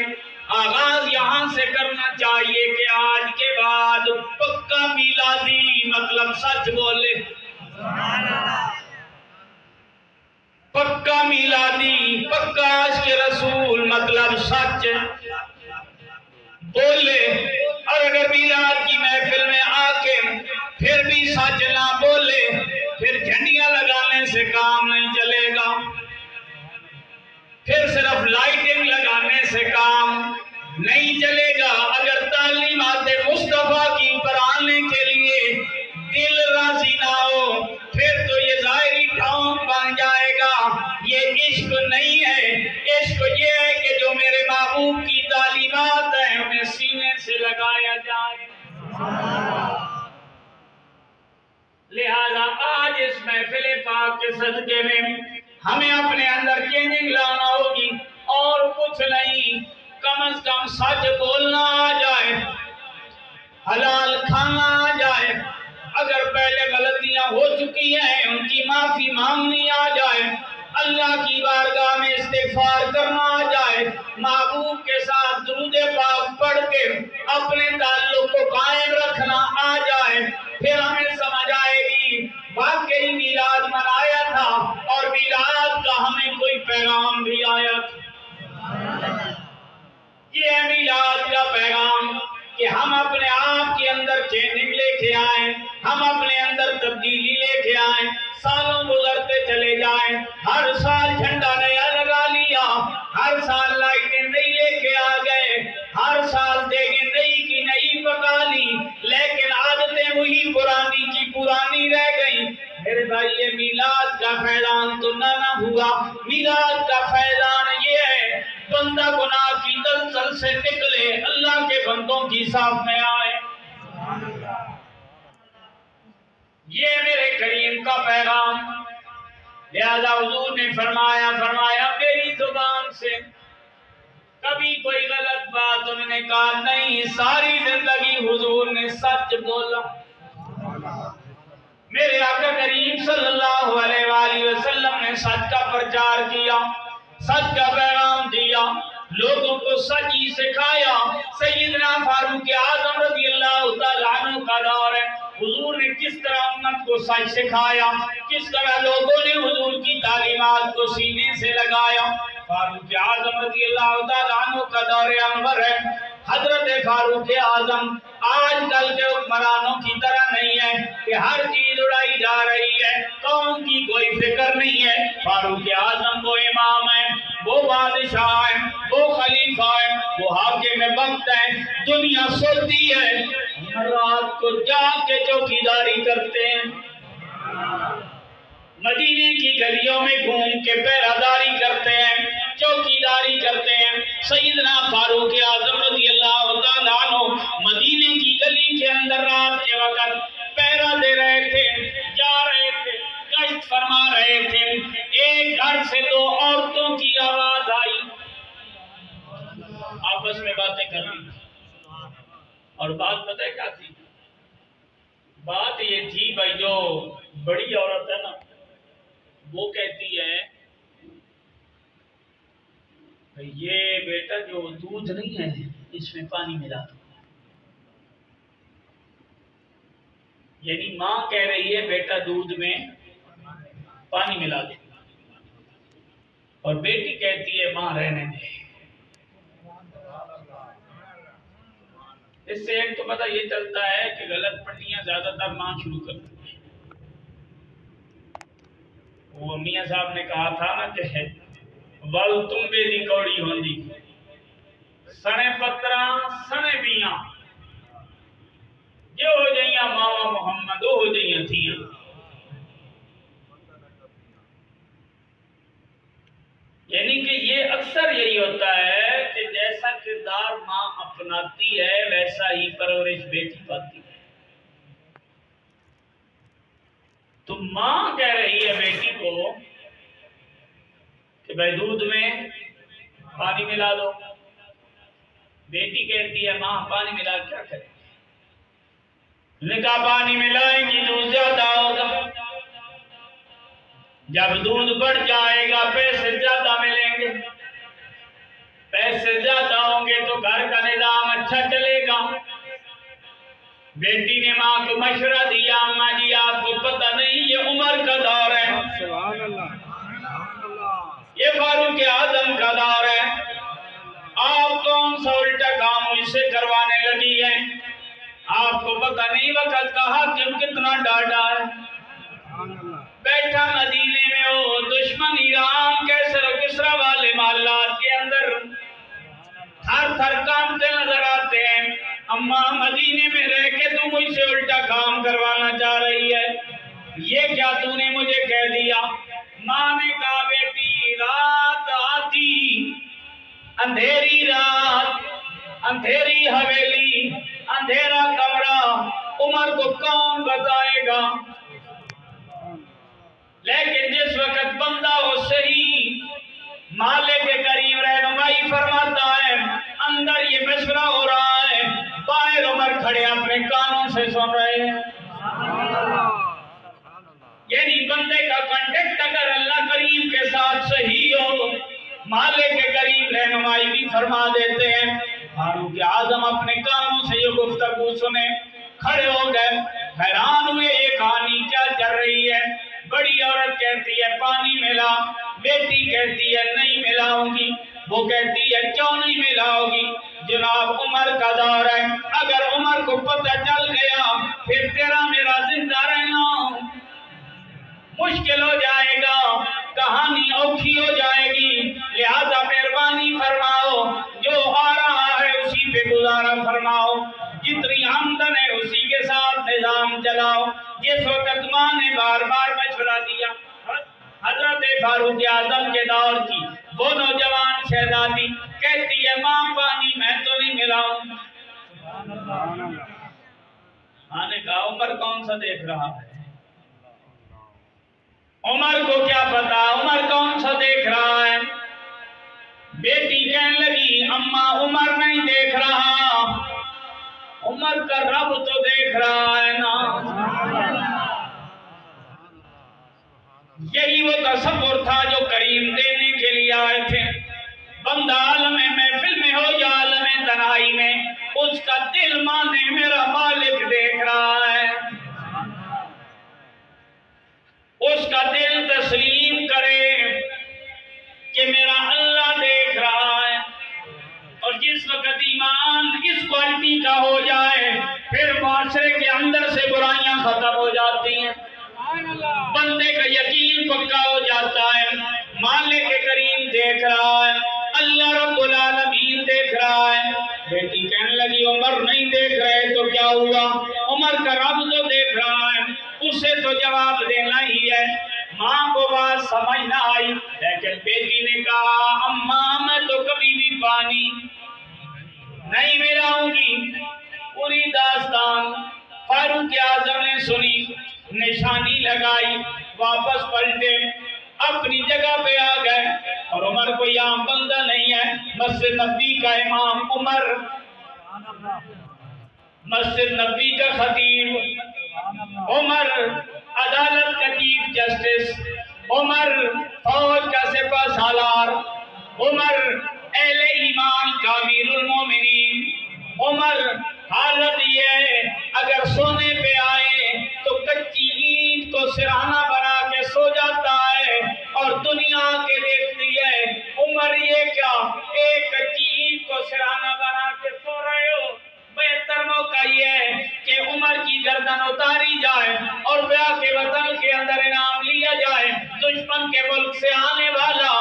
آغاز یہاں سے کرنا چاہیے کہ آج کے بعد پکا میلادی مطلب سچ بولے، پکا میلادی، پکا عاشق رسول مطلب سچ بولے۔ اور اگر میلاد کی محفل میں آ کے پھر سچ نہ بولے پھر جھنڈیاں لگانے سے کام نہیں چلے گا، پھر صرف لائٹنگ لگانے سے کام نہیں چلے گا۔ اگر تعلیمات مصطفیٰ کی پر آنے کے لیے دل راضی نہ ہو پھر تو یہ ظاہری ڈھونگ بن جائے گا۔ یہ عشق نہیں ہے، عشق یہ ہے کہ جو میرے محبوب کی تعلیمات ہیں انہیں سینے سے لگایا جائے۔ لہذا آج اس محفل پاک کے صدقے میں ہمیں اپنے اندر چینجنگ لانا ہوگی، اور کچھ نہیں، کم از کم سچ بولنا آ جائے، حلال کھانا آ جائے، اگر پہلے غلطیاں ہو چکی ہیں ان کی معافی مانگنی آ جائے، اللہ کی بارگاہ میں استغفار کرنا آ جائے، محبوب کے ساتھ درود پاک پڑھ کے اپنے تعلق کو قائم رکھنا آ جائے، پھر ہمیں سمجھ آئے گی واقعی میلاد منایا تھا اور میلاد کا ہمیں کوئی پیغام بھی آیا تھا۔ یہ ہے میلاد کا پیغام کہ ہم اپنے آپ کے اندر چینجنگ لے کے آئیں، ہم اپنے اندر تبدیلی لے کے آئیں، سالوں گزرتے چلے جائیں، ہر سال جھنڈا نیا لگا لیا، ہر سال لائٹیں نئی لے کے آ گئے، ہر سال دیگیں نئی کی نئی پکا لی، لیکن عادتیں وہی پرانی کی پرانی رہ گئیں۔ میرے بھائی یہ میلاد کا فیضان تو نہ ہوا، میلاد کا فیضان یہ ہے بندہ گناہ کی دلدل سے نکلے، اللہ کے بندوں کی صاف میں آئے۔ یہ میرے کریم کا پیغام۔ لہذا حضور نے فرمایا میری زبان سے کبھی کوئی غلط بات انہوں نے کہا نہیں، ساری زندگی حضور نے سچ بولا۔ میرے آقا کریم صلی اللہ علیہ وآلہ وسلم نے سچ کا پرچار کیا، سچ کا پیغام دیا، لوگوں کو سچ ہی سکھایا۔ سیدنا فاروق اعظم رضی اللہ تعالیٰ عنہ کا دور ہے، حضور نے کس طرح امت کو سچ سکھایا، کس طرح لوگوں نے حضور کی تعلیمات کو سینے سے لگایا۔ فاروق اعظم رضی اللہ تعالیٰ عنہ کا دور انور ہے۔ حضرت فاروق اعظم آج کل کے حکمرانوں کی طرح نہیں ہے کہ ہر چیز اڑائی جا رہی ہے، قوم کی کوئی فکر نہیں ہے۔ فاروق اعظم وہ امام ہے، وہ بادشاہ ہے، وہ خلیفہ ہے، وہ حاکم وقت ہے۔ دنیا سوتی ہے، رات کو جاگ کے چوکیداری کرتے ہیں، مدینے کی گلیوں میں گھوم کے پہراداری کرتے ہیں، چوکیداری کرتے ہیں۔ سیدنا فاروق اعظم رضی اللہ تعالیٰ عنہ مدینے کی گلی کے اندر رات کے وقت پہرا دے رہے تھے، جا رہے تھے، گشت فرما رہے تھے۔ ایک گھر سے دو عورتوں کی آواز آئی، آپس میں باتیں کر رہی تھی، اور بات پتہ ہے کیا تھی؟ بات یہ تھی بھائی جو بڑی عورت ہے نا وہ کہتی ہے یہ بیٹا جو دودھ نہیں ہے اس میں پانی ملا دو، یعنی ماں کہہ رہی ہے بیٹا دودھ میں پانی ملا دے، اور بیٹی کہتی ہے ماں رہنے دے۔ اس سے ایک تو پتہ یہ چلتا ہے کہ غلط پڑھنیاں زیادہ تر ماں شروع کر دیتی ہیں۔ وہ میاں صاحب نے کہا تھا نا کہ ول تمبے دی کوڑی ہوندی، سنے پتراں سنے بیاں، جو ہو جائیاں ماما محمد ہو جائیاں تھیاں۔ یعنی کہ یہ اکثر یہی ہوتا ہے کہ جیسا کردار ماں اپناتی ہے ویسا ہی پرورش بیٹی پاتی ہے۔ تو ماں کہہ رہی ہے بیٹی کو کہ بھائی دودھ میں پانی ملا دو، بیٹی کہتی ہے ماں پانی ملا کیا کریں؟ نے کہا پانی ملائیں گی دودھ زیادہ ہوگا، جب دودھ بڑھ جائے گا پیسے زیادہ ملیں گے، پیسے زیادہ ہوں گے تو گھر کا نظام اچھا چلے گا۔ بیٹی نے ماں کو مشورہ دیا، اماں جی آپ کو پتہ نہیں یہ عمر کا دور ہے، سبحان اللہ، یہ فاروق اعظم کا دور ہے، آپ کون سا الٹا کام مجھ سے کروانے لگی ہیں؟ آپ کو پتہ نہیں وقت کا حاکم کتنا ڈاٹا ہے. بیٹھا مدینے میں ہو، دشمن ایران کیسر و کسرا والے محلات کے اندر تھر تھر کامتے نظر آتے ہیں. اماں مدینے میں رہ کے تو مجھ سے الٹا کام کروانا چاہ رہی ہے، یہ کیا تو نے مجھے کہہ دیا؟ ماں نے کہا بیٹی رات آتی، اندھیری رات، اندھیری حویلی، اندھیرا کمرہ، عمر کو کون بتائے گا؟ لیکن جس وقت بندہ ہو صحیح، مالک کریم رہنمائی فرماتا ہے، اندر یہ مشورہ ہو رہا ہے، باہر عمر کھڑے اپنے کانوں سے سن رہے ہیں. یعنی بندے کا کنٹیکٹ اگر اللہ کریم کے ساتھ صحیح ہو، مالک کریم رہنمائی بھی فرما دیتے ہیں. فاروق اعظم اپنے کانوں سے یہ گفتگو سنے، کھڑے ہو گئے، حیران ہوئے یہ کہانی کیا چل رہی ہے. بڑی عورت کہتی ہے پانی ملا، بیٹی کہتی ہے نہیں ملاؤں گی، وہ کہتی ہے کیوں نہیں ملاؤ گی؟ جناب عمر کا دور ہے، اگر عمر کو پتہ چل گیا پھر تیرا میرا زندہ رہنا مشکل ہو جائے گا، کہانی اوکھی ہو جائے گی. لہذا مہربانی فرماؤ، جو آ رہا ہے اسی پہ گزارا فرماؤ، جتنی آمدن ہے اسی کے ساتھ نظام چلاؤ. جس وقت ماں نے بار بار مشورہ دیا، حضرت فاروق اعظم کے دور کی وہ نوجوان شہزادی کہتی ہے ماں پانی میں تو نہیں ملاؤں. ماں نے کہا عمر کون سا دیکھ رہا ہے؟ عمر کو کیا پتا عمر کون سا دیکھ رہا ہے؟ بیٹی کہنے لگی اماں عمر نہیں دیکھ رہا، عمر کا رب تو دیکھ رہا ہے نا. یہی وہ تصور تھا جو کریم دینے کے لیے آئے تھے. بندہ عالم محفل میں ہو یا عالم تنہائی میں، اس کا دل مانے میرا مالک دیکھ رہا ہے، اس کا دل تسلیم کرے کہ میرا اللہ دیکھ رہا ہے. اور جس وقت ایمان اس کوالٹی کا ہو جائے پھر معاشرے کے اندر سے برائیاں ختم ہو جاتی ہیں، بندے کا یقین پکا ہو جاتا ہے مالک کریم دیکھ رہا ہے، اللہ رب العالمین دیکھ رہا ہے. بیٹی کہنے لگی عمر نہیں دیکھ رہے تو کیا ہوا؟ عمر کا رب تو دیکھ رہا ہے، اسے تو جواب دینا ہی ہے. ماں کو بات سمجھ نہ آئی، لیکن بیٹی نے کہا اماں میں تو کبھی بھی پانی نہیں ملاؤں گی. پوری داستان فاروق اعظم نے سنی، نشانی لگائی، واپس پلٹے، اپنی جگہ پہ آ گئے. اور عمر کوئی عام بندہ نہیں ہے، مسجد نبی کا امام عمر، مسجد نبی کا خطیب عمر، عدالت کا چیف جسٹس عمر، فوج کا سپہ سالار عمر، اہل ایمان کا امیر المومنین عمر. حالت یہ ہے اگر سونے پہ آئے تو کچی اینٹ کو سرہانہ بنا کے سو جاتا ہے اور دنیا کے دیکھتی ہے. عمر یہ کیا ایک کچی اینٹ کو سرہانہ بنا کے سو رہے ہو؟ بہتر موقع یہ ہے کہ عمر کی گردن اتاری جائے اور بیاہ کے وطن کے اندر انعام لیا جائے. دشمن کے ملک سے آنے والا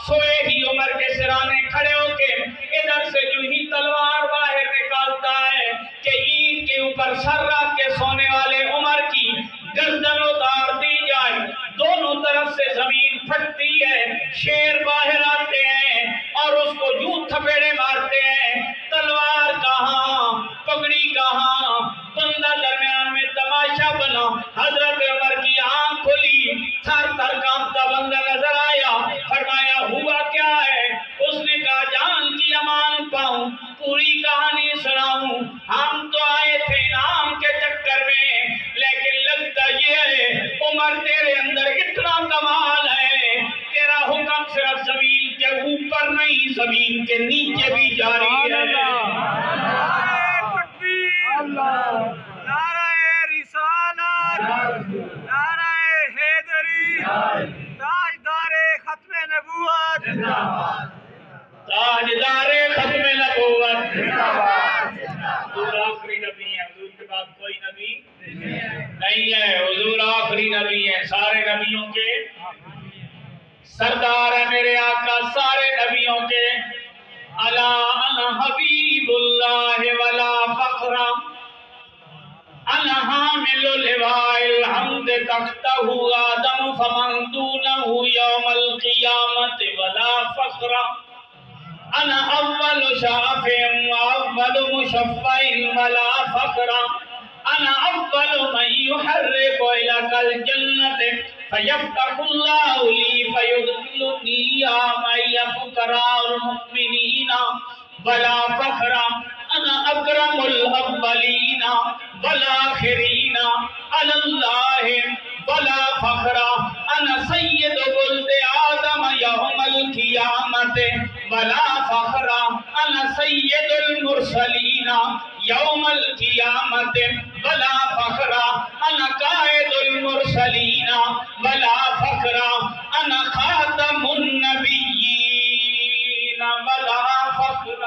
سوئے ہی عمر کے سرانے کھڑے ہو کے ادھر سے جو ہی تلوار باہر نکالتا ہے کہ اینٹ کے اوپر سر رکھ کے سونے والے عمر کی گردن اتار دی جائے. دونوں طرف سے زمین پھٹتی ہے، شیر باہر آتے ہیں اور اس کو یوں تھپیڑے مارتے ہیں. تلوار کہاں، پگڑی کہاں، بندہ درمیان میں تماشا بنا. حضرت عمر کی آنکھ کھلی، تھر تھر کانپتا بندہ نظر آیا. فرمایا ہوا کیا ہے؟ اس نے کہا جان کی امان پاؤں، پوری کہانی سناؤں. ہم تو آئے تھے انعام کے چکر میں، لیکن لگتا یہ ہے عمر تیرے اندر اتنا کمال ہے، تیرا حکم صرف زمین کے اوپر نہیں زمین کے نیچے بھی جاری ہے. نعرہ رسالت نہیں ہے، حضور آخری نبی ہیں، سارے نبیوں کے سردار ہے میرے آقا، سارے نبیوں کے الا انا حبیب اللہ ولا فخر، انا حامل لواء الحمد تحتہ آدم فمن دونہ یوم القیامت ولا فخر، انا اول شافع واول مشفع ولا فخر، انا اول من يحرك الى الجنة فيفتح الله لي فيدخلني يا معي فقراء المؤمنين ولا فخر، انا اکرم الاولین والآخرین علی اللہ ولا فخر، انا سید ولد آدم یوم القیامت ولا فخر، انا سید المرسلین یوم القیامت ولا فخر، انا قائد المرسلین ولا فخر، انا خاتم النبیین ولا فخر۔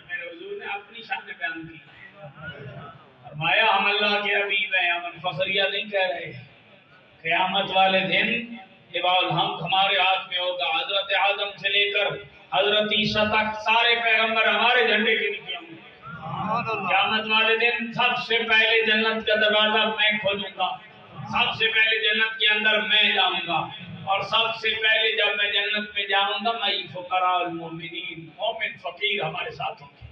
میرے حضور نے اپنی شان بیان کی، فرمایا ہم اللہ کے حبیب ہیں، ہم فخریہ نہیں کہہ رہے۔ قیامت والے دن لواء الحمد ہمارے ہاتھ میں ہوگا، حضرت آدم سے لے کر حضرت عیسیٰ تک سارے پیغمبر ہمارے جھنڈے کے نیچے ہوں گے۔ قیامت والے دن سب سے پہلے جنت کا دروازہ میں کھولوں گا، سب سے پہلے جنت کے اندر میں جاؤں گا، اور سب سے پہلے جب میں جنت میں جاؤں گا میں فقراء المؤمنین، مومن فقیر ہمارے ساتھ ہوں گے۔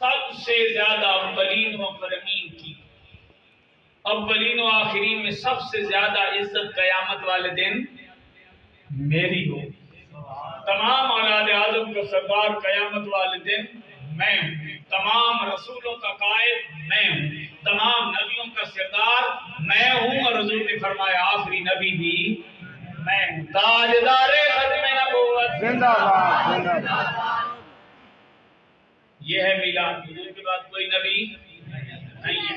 سب سے زیادہ اولین و آخرین کی، اولین و آخرین میں سب سے زیادہ عزت قیامت والے دن میری ہو۔ تمام اولاد آدم کا سردار قیامت والے دن میں ہوں، تمام رسولوں کا قائد میں ہوں، تمام نبیوں کا سردار میں ہوں، اور حضور نے فرمایا آخری نبی بھی میں ہوں۔ تاجدار ختم نبوت زندہ باد، زندہ باد۔ یہ ہے میلاد، حضور کے بعد کوئی نبی نہیں ہے۔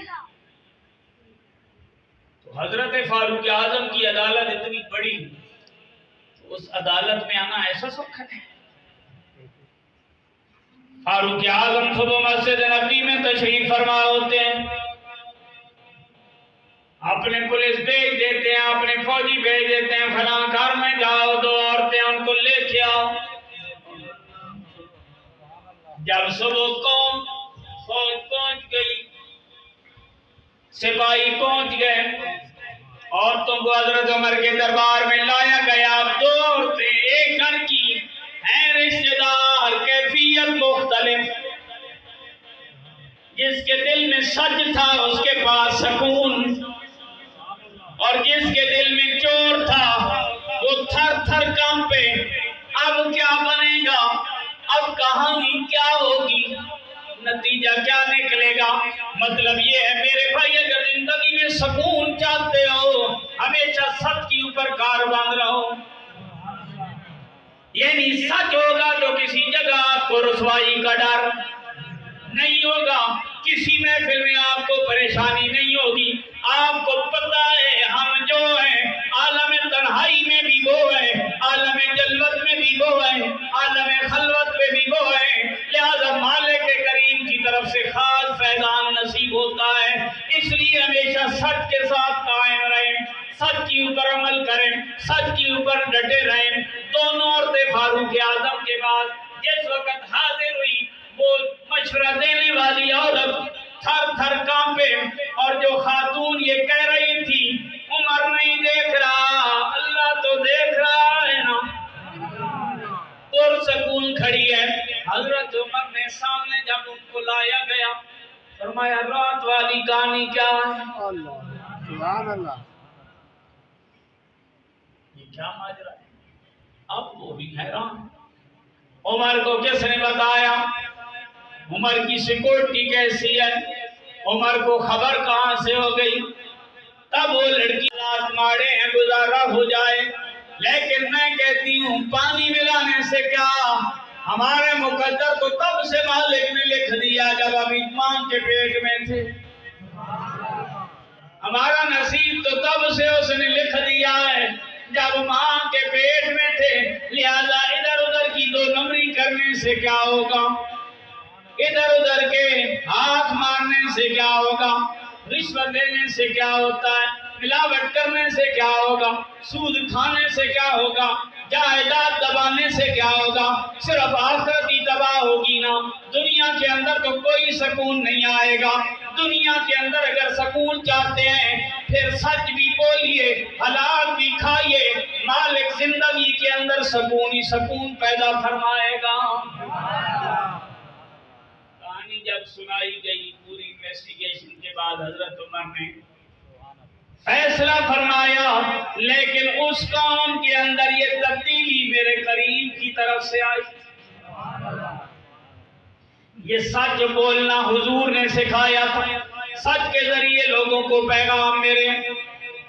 تو حضرت فاروق اعظم کی عدالت اتنی بڑی، تو اس عدالت میں آنا ایسا سخت ہے۔ فاروق اعظم صبح مسجد نبوی میں تشریف فرما ہوتے ہیں، اپنے پولیس بھیج دیتے ہیں، اپنے فوجی بھیج دیتے ہیں، فلاں گھر میں جاؤ، دو عورتیں ان کو لے کے آؤ۔ جب صبح قوم فوج پہنچ گئی، سپاہی پہنچ گئے، عورتوں کو حضرت عمر کے دربار میں لایا گیا۔ اب دو عورتیں، ایک گھر کی ہیں رشتہ دار، کیفیت مختلف، جس کے دل میں سچ تھا اس کے پاس سکون، اور جس کے دل میں چور تھا وہ تھر تھر کانپے۔ اب کیا بنے گا، اب کہانی کیا ہوگی، نتیجہ کیا نکلے گا؟ مطلب یہ ہے میرے بھائی، اگر زندگی میں سکون چاہتے ہو ہمیشہ سچ کے اوپر کاربند رہو، یعنی سچ ہوگا تو کسی جگہ آپ کو رسوائی کا ڈر نہیں ہوگا، کسی محفل میں آپ کو پریشانی نہیں ہوگی۔ آپ کو پتہ ہے ہم جو ہیں عالم تنہائی میں بھی وہ ہیں، عالم جلوت میں بھی وہ ہیں، عالم خلوت میں بھی وہ ہیں، لہذا مالک کریم کی طرف سے خاص فیضان نصیب ہوتا ہے۔ اس لیے ہمیشہ سچ کے ساتھ قائم رہیں، سچ کے اوپر عمل کریں، سچ کے اوپر ڈٹے رہیں۔ دونوں عورتیں فاروق اعظم کے بعد جس وقت حاضر ہوئی، وہ مشورہ دینے والی عورت تھر تھر کانپے، اور جو خاتون یہ کہہ رہی تھی عمر نہیں دیکھ رہا اللہ تو دیکھ رہا ہے نا، پرسکون کھڑی ہے۔ حضرت عمر نے سامنے جب ان کو لایا گیا فرمایا رات والی کہانی کیا ہے؟ اللہ سبحان اللہ، یہ کیا ماجرا ہے؟ اب وہ بھی حیران، عمر کو کس نے بتایا، عمر کی سیکورٹی کیسی ہے، عمر کو خبر کہاں سے ہو گئی؟ تب وہ لڑکی رات ماڑے ہیں گزارا ہو جائے، لیکن میں کہتی ہوں پانی ملانے سے کیا، ہمارے مقدر تو تب سے مالک نے لکھ دیا جب ابھی ماں کے پیٹ میں تھے، ہمارا نصیب تو تب سے اس نے لکھ دیا ہے جب ماں کے پیٹ میں تھے، لہذا ادھر ادھر کی دو نمبری کرنے سے کیا ہوگا؟ ادھر ادھر کے ہاتھ مارنے سے کیا ہوگا؟ رشوت دینے سے کیا ہوتا ہے؟ ملاوٹ کرنے سے کیا ہوگا؟ سود کھانے سے کیا ہوگا؟ جائیداد دبانے سے کیا ہوگا؟ صرف آخرت ہی تباہ ہوگی نا، دنیا کے اندر تو کوئی سکون نہیں آئے گا۔ دنیا کے اندر اگر سکون چاہتے ہیں پھر سچ بھی بولیے، حلال بھی کھائیے، مالک زندگی کے اندر سکون ہی سکون پیدا فرمائے گا۔ کہانی جب سنائی گئی پوری انویسٹیگیشن کے بعد حضرت عمر نے فیصلہ فرمایا، لیکن اس قوم کے اندر یہ تبدیلی میرے کریم کی طرف سے آئی۔ یہ سچ بولنا حضور نے سکھایا تھا، سچ کے ذریعے لوگوں کو پیغام میرے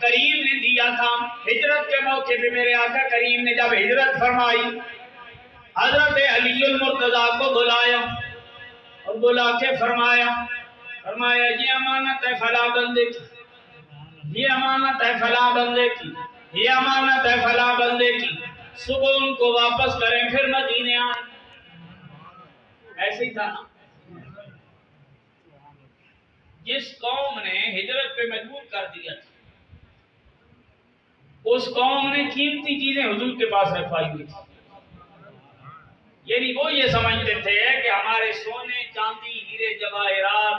کریم نے دیا تھا۔ ہجرت کے موقع پہ میرے آقا کریم نے جب ہجرت فرمائی، حضرت علی المرتضیٰ کو بلایا اور بلا کے فرمایا یہ امانت ہے فلاں بندے کی، یہ امانت ہے فلاں بندے کی، یہ امانت ہے فلاں بندے کی، صبح ان کو واپس کریں پھر مدینے آئیں۔ ایسے ہی تھا نا؟ جس قوم نے ہجرت پہ مجبور کر دیا تھا اس قوم نے قیمتی چیزیں حضور کے پاس رکھوائی ہوئی تھی، یعنی وہ یہ سمجھتے تھے کہ ہمارے سونے چاندی ہیرے جواہرات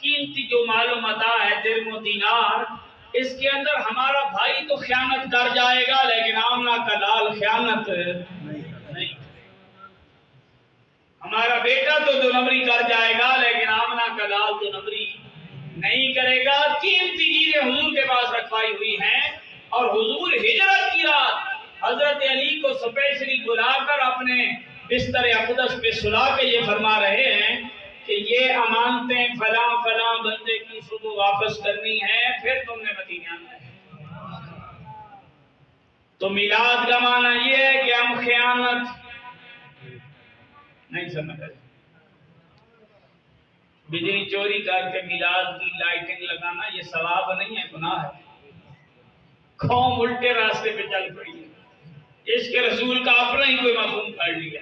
قیمتی جو مال و متاع ہے درم و دینار، اس کے اندر ہمارا بھائی تو خیانت کر جائے گا لیکن آمنہ کا لال خیانت نہیں، ہمارا بیٹا تو دو نمبری کر جائے گا لیکن آمنہ کا لال دو نمبری نہیں کرے گا۔ قیمتی چیزیں حضور کے پاس رکھوائی ہوئی ہیں، اور حضور ہجرت کی رات حضرت علی کو سپیشلی بلا کر اپنے بستر اقدس پہ سلا کے یہ فرما رہے ہیں کہ یہ امانتیں فلاں فلاں بندے کی صبح واپس کرنی ہے پھر تم نے مدینے آنا ہے۔ تو میلاد کا معنی یہ ہے کہ ہم خیانت نہیں سمجھ رہے۔ بجلی چوری کر کے میلاد کی لائٹنگ لگانا یہ ثواب نہیں ہے، گناہ ہے۔ قوم الٹے راستے پہ چل پڑی ہے، اس کے رسول کا اپنا ہی کوئی مفہوم پڑھ لیا۔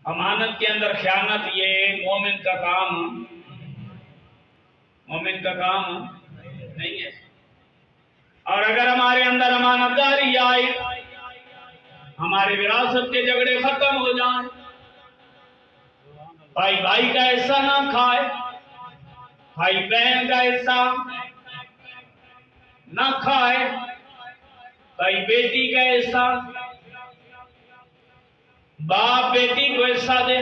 امانت کے اندر خیانت یہ مومن کا کام نہیں ہے، اور اگر ہمارے اندر امانت داری آئے، ہمارے وراثت کے جھگڑے ختم ہو جائیں، بھائی بھائی کا حصہ نہ کھائے، بھائی بہن کا حصہ نہ کھائے، بھائی بیٹی کا حصہ، باپ بیٹی کو حصہ دے،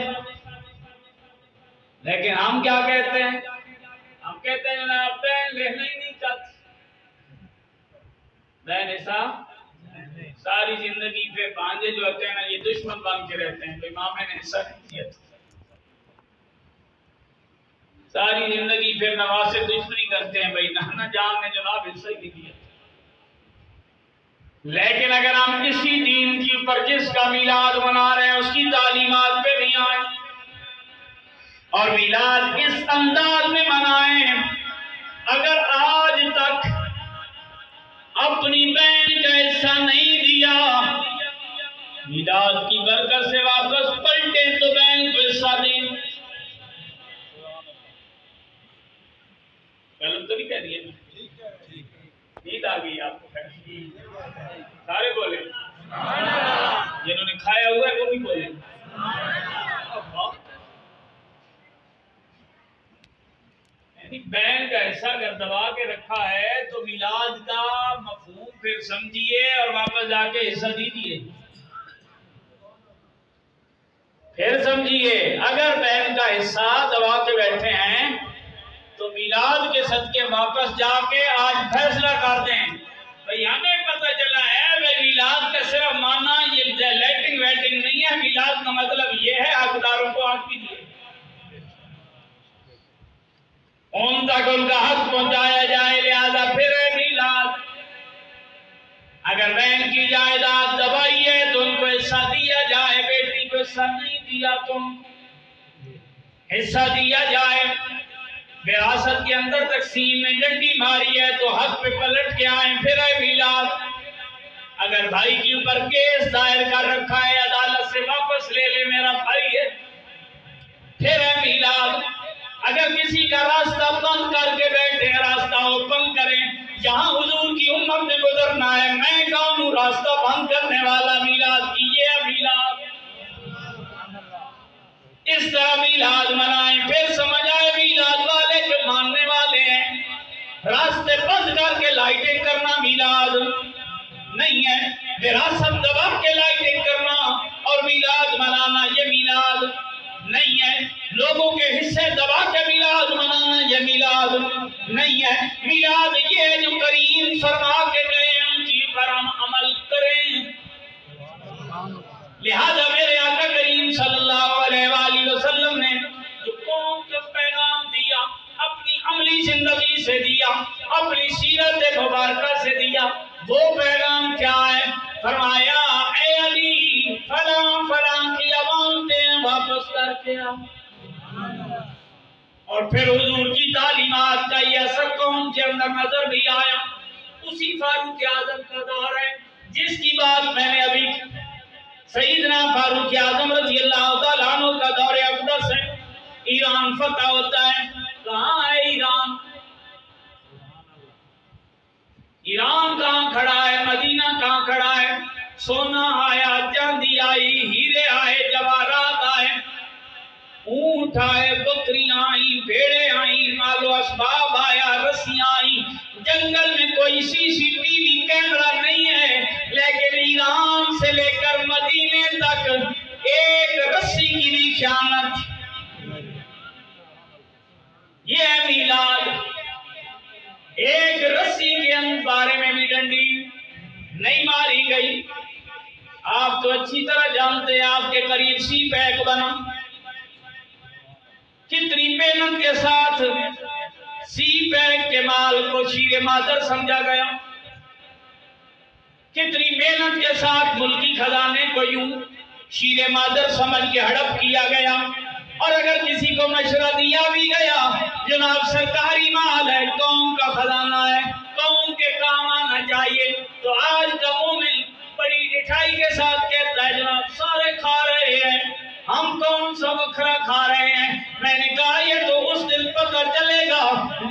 لیکن ہم کیا کہتے ہیں؟ ہم کہتے ہیں جناب بہن لینا ہی نہیں چاہتی، بہن حصہ ساری زندگی پہ بانجے جو ہوتے ہیں نا یہ دشمن بن کے رہتے ہیں، کوئی مامے نے حصہ نہیں دیا، ساری زندگی پھر نواسے دشمنی کرتے ہیں، بھائی نانا جان نے جناب حصہ ہی نہیں دیا۔ لیکن اگر ہم کسی دین کی اوپر جس کا میلاد منا رہے ہیں اس کی تعلیمات پہ بھی آئیں اور میلاد اس انداز میں منائیں، اگر آج تک اپنی بہن کا حصہ نہیں دیا، میلاد کی برکت سے واپس پلٹے تو بہن کو حصہ دیں۔ غلط تو نہیں کہہ رہی ہے؟ نیند آ گئی آپ کو؟ سارے بولے، جنہوں نے کھایا ہوا ہے وہ بھی بولے۔ یعنی بہن کا حصہ اگر دبا کے رکھا ہے تو میلاد کا مفہوم پھر سمجھیے اور واپس جا کے حصہ دیجیے، پھر سمجھیے۔ اگر بہن کا حصہ دبا کے بیٹھے ہیں تو میلاد کے صدقے واپس جا کے آج فیصلہ کر دیں، بھئی ہمیں پتہ چلا ہے بھئی میلاد کا صرف معنی یہ لیٹنگ ویٹنگ نہیں ہے، میلاد کا مطلب یہ ہے حقداروں کو حق بھی دیے، ان تک ان کا حق پہنچایا جائے، لہذا پھر ہے میلاد۔ اگر بہن کی جائیداد دبائی ہے تو ان کو حصہ دیا جائے، بیٹی کو حصہ نہیں دیا تو حصہ دیا جائے۔ وراثت کے اندر تقسیم میں ڈنڈی ماری ہے تو حق پہ پلٹ کے آئیں، پھر ہے میلاد۔ اگر بھائی کے اوپر کیس دائر کر رکھا ہے عدالت سے واپس واپس لے لے، میرا بھائی ہے۔ پھر ہے میلاد، اگر کسی کا راستہ بند کر کے بیٹھے، راستہ اوپن کریں، یہاں حضور کی امت نے گزرنا ہے، میں کون ہوں راستہ بند کرنے والا؟ میلاد کیجئے، میلاد اس طرح میلاد منائیں۔ پھر سمجھ آئے میلاد والے جو ماننے والے ہیں، راستے بند کر کے لائٹنگ کرنا میلاد نہیں ہے، وراثت دبا کے لائٹنگ کرنا اور میلاد منانا یہ میلاد نہیں ہے، لوگوں کے حصے دبا کے میلاد منانا یہ میلاد نہیں ہے۔ میلاد یہ ہے جو کریم فرما کے گئے ہیں ان چیز پر ہم عمل کریں۔ لہذا میرے آقا کریم صلی اللہ علیہ وآلہ وسلم نے جو قوم کو پیغام دیا، اپنی عملی زندگی سے دیا، اپنی سیرت مبارکہ سے دیا، وہ پیغام کیا ہے؟ فرمایا اے علی فلاں فلاں کی امانتیں واپس کر کے آؤ۔ اور پھر حضور کی تعلیمات کا یہ اثر قوم کے اندر نظر بھی آیا۔ اسی فاروق اعظم کا دور ہے جس کی بات میں نے ابھی، سیدنا فاروق اعظم رضی اللہ تعالیٰ عنہ کا دور اقدس ہے، ایران فتح ہوتا ہے۔ کہاں ہے ایران؟ ایران کہاں کھڑا ہے؟ مدینہ کہاں کھڑا ہے؟ سونا آیا، چاندی آئی، ہیرے آئے، جواہرات آئے، اونٹ آئے، بکریاں آئیں، بھیڑیں آئیں، مال و اسباب آیا، رسیاں آئیں۔ جنگل میں کوئی CCTV کیمرہ نہیں ہے، لیکن ایران سے لے کر مدینے تک ایک رسی کی بھی خیانت۔ یہ ہے میلاد۔ ایک رسی کے بارے میں بھی ڈنڈی نہیں ماری گئی۔ آپ تو اچھی طرح جانتے ہیں، آپ کے قریب سی پیک بنا، کتنی محنت کے ساتھ سی پیک کے مال کو شیر مادر سمجھا گیا، کتنی محنت کے ساتھ ملکی خزانے کو یوں شیر مادر سمجھ کے ہڑپ کیا گیا۔ اور اگر کسی کو مشورہ دیا بھی گیا، جناب سرکاری مال ہے، قوم کا خزانہ ہے، قوم کے کام آنا چاہیے، تو آج کا مومن بڑی ڈٹھائی کے ساتھ کہتا ہے جناب سارے کھا رہے ہیں، ہم کون سا بکھرا کھا رہے ہیں؟ میں نے کہا یہ تو اس دن پتہ چلے گا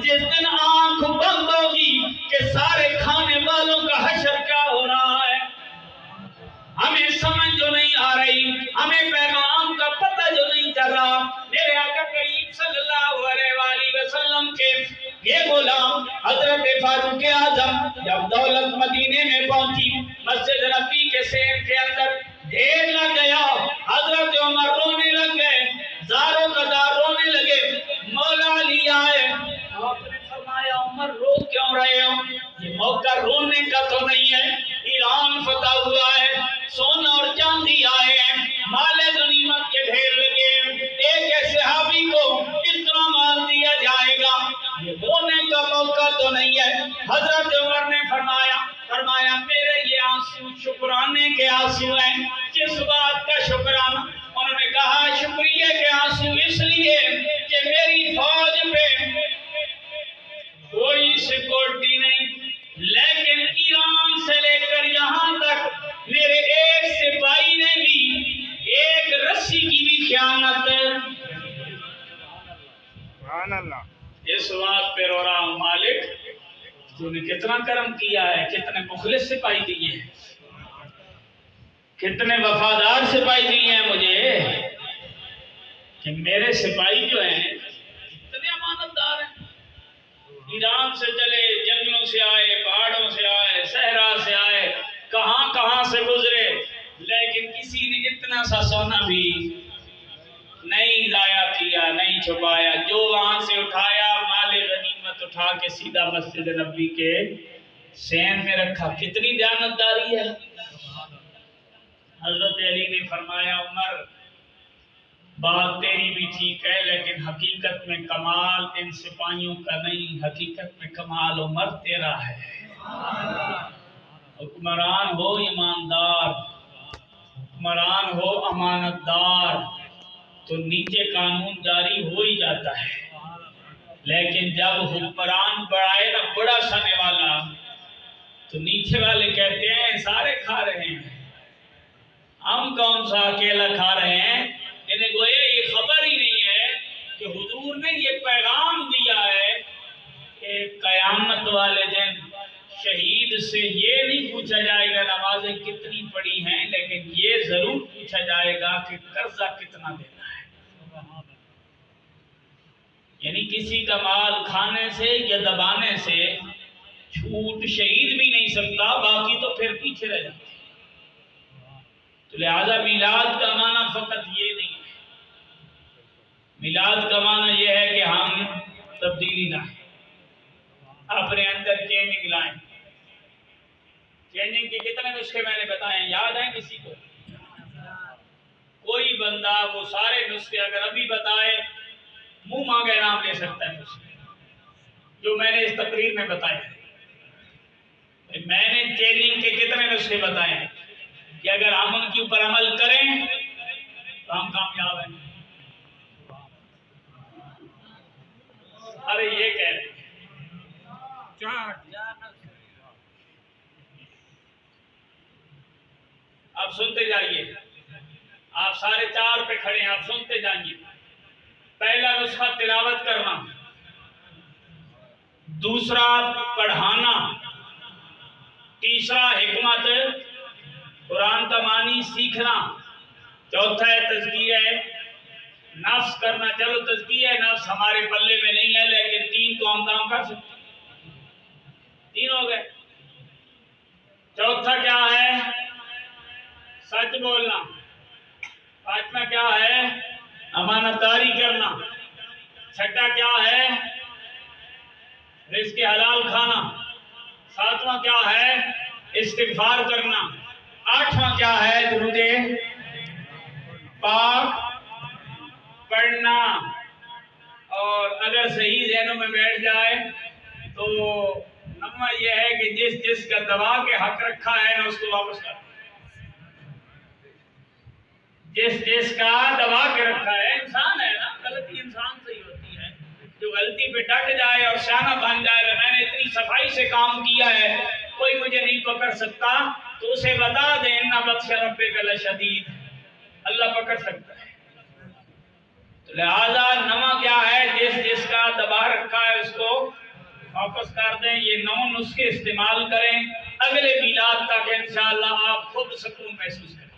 جس دن آنکھ بند ہوگی کہ سارے کھانے والوں کا حشر کیا ہو رہا ہے۔ ہمیں سمجھ جو نہیں آ رہی، ہمیں پیغام کا پتہ جو نہیں چل رہا۔ میرے آقا کریم صلی اللہ علیہ وآلہ وسلم کے یہ غلام حضرت فاروق اعظم جب دولت مدینے میں پہنچی، مسجد نبی کے سین کے اندر ڈھیر لگ گیا، حضرت عمر رونے لگ گئے، زاروں قدار رونے لگے۔ مولا علی آئے، آپ نے فرمایا عمر رو کیوں رہے ہو؟ یہ موقع رونے کا تو نہیں ہے، ایران فتح ہوا ہے، سونا اور چاندی آئے ہیں، مال غنیمت کے ڈھیر لگے، ایک ایسے صحابی کو کتنا مال دیا جائے گا، یہ رونے کا موقع تو نہیں ہے۔ حضرت عمر نے فرمایا میرے یہ آنسو شکرانے کے آنسو ہیں۔ کس بات کا شکرانہ؟ انہوں نے کہا شکریہ کے آنسو اس لیے کہ میری فوج پہ کوئی سیکورٹی نہیں، لیکن ایران سے لے کر یہاں تک میرے ایک سپاہی نے بھی ایک رسی کی بھی خیانت۔ سبحان اللہ۔ اس بات پہ رو رہا ہوں مالک تو نے کتنا کرم کیا ہے، کتنے مخلص سپاہی دیے ہیں، کتنے وفادار سپاہی دیے ہیں مجھے، کہ میرے سپاہی جو ہیں اتنے امانتدار ہیں۔ ایران سے چلے، جنگلوں سے آئے، پہاڑوں سے آئے، صحرا سے آئے، کہاں کہاں سے گزرے، لیکن کسی نے اتنا سا سونا بھی نہیں ضائع کیا، نہیں چھپایا۔ جو وہاں سے اٹھایا مال غنیمت اٹھا کے سیدھا مسجد نبی کے سین میں رکھا۔ کتنی دیانتداری ہے۔ حضرت علی نے فرمایا عمر بات تیری بھی ٹھیک ہے، لیکن حقیقت میں کمال ان سپاہیوں کا نہیں، حقیقت میں کمال عمر تیرا ہے۔ حکمران ہو ایماندار، حکمران ہو امانتدار تو نیچے قانون جاری ہو ہی جاتا ہے، لیکن جب حکمران بڑھائے نا بڑا سنے والا تو نیچے والے کہتے ہیں سارے کھا رہے ہیں، ہم کون سا اکیلا کھا رہے ہیں؟ انہیں گویا یہ خبر ہی نہیں ہے کہ حضور نے یہ پیغام دیا ہے کہ قیامت والے دن شہید سے یہ نہیں پوچھا جائے گا نمازیں کتنی پڑھی ہیں، لیکن یہ ضرور پوچھا جائے گا کہ قرضہ کتنا دینا ہے۔ یعنی کسی کا مال کھانے سے یا دبانے سے چھوٹ شہید بھی نہیں سکتا، باقی تو پھر پیچھے رہ جاتے۔ تو لہذا میلاد کا معنی فقط یہ نہیں ہے، میلاد کا معنی یہ ہے کہ ہم تبدیلی لائیں، اپنے اندر چینجنگ لائیں۔ چینجنگ کے کتنے نسخے میں نے بتائے ہیں، یاد ہیں کسی کو؟ کوئی بندہ وہ سارے نسخے اگر ابھی بتائے منہ مانگے نام لے سکتا ہے نسخے جو میں نے اس تقریر میں بتائے ہیں۔ میں نے چینجنگ کے کتنے نسخے بتائے ہیں کہ اگر ہم ان کے اوپر عمل کریں تو ہم کامیاب ہیں۔ ارے یہ کہہ رہے آپ سنتے جائیے، آپ سارے چار پہ کھڑے ہیں، آپ سنتے جائیے۔ پہلا نسخہ تلاوت کرنا، دوسرا پڑھانا، تیسرا حکمت قرآن کا معنی سیکھنا، چوتھا ہے تزکیہ نفس کرنا۔ چلو تزکیہ نفس ہمارے پلے میں نہیں ہے، لیکن تین تو ہم کام کر سکتے ہیں، تین ہو گئے۔ چوتھا کیا ہے؟ سچ بولنا۔ پانچواں کیا ہے؟ امانت داری کرنا۔ چھٹا کیا ہے؟ رزق حلال کھانا۔ ساتواں کیا ہے؟ استغفار کرنا۔ آٹھواں کیا ہے؟ درود پاک پڑھنا۔ اور اگر صحیح ذہنوں میں بیٹھ جائے تو نواں یہ ہے کہ جس کا دبا کے حق رکھا ہے نا اس کو واپس کر، جس کا دبا کے رکھا ہے۔ انسان ہے نا، غلطی انسان سے ہی ہوتی ہے۔ جو غلطی پہ ڈٹ جائے اور شانہ بن جائے میں نے اتنی صفائی سے کام کیا ہے کوئی مجھے نہیں پکڑ سکتا، تو اسے بتا دیں اِنَّ بَطْشَ رَبِّكَ لَشَدِيدٌ، اللہ پکڑ سکتا ہے۔ تو لہذا نواں کیا ہے؟ جس کا دبا رکھا ہے اس کو واپس کر دیں۔ یہ 9 نسخے استعمال کریں، اگلے میلاد تک انشاءاللہ آپ خود سکون محسوس کریں۔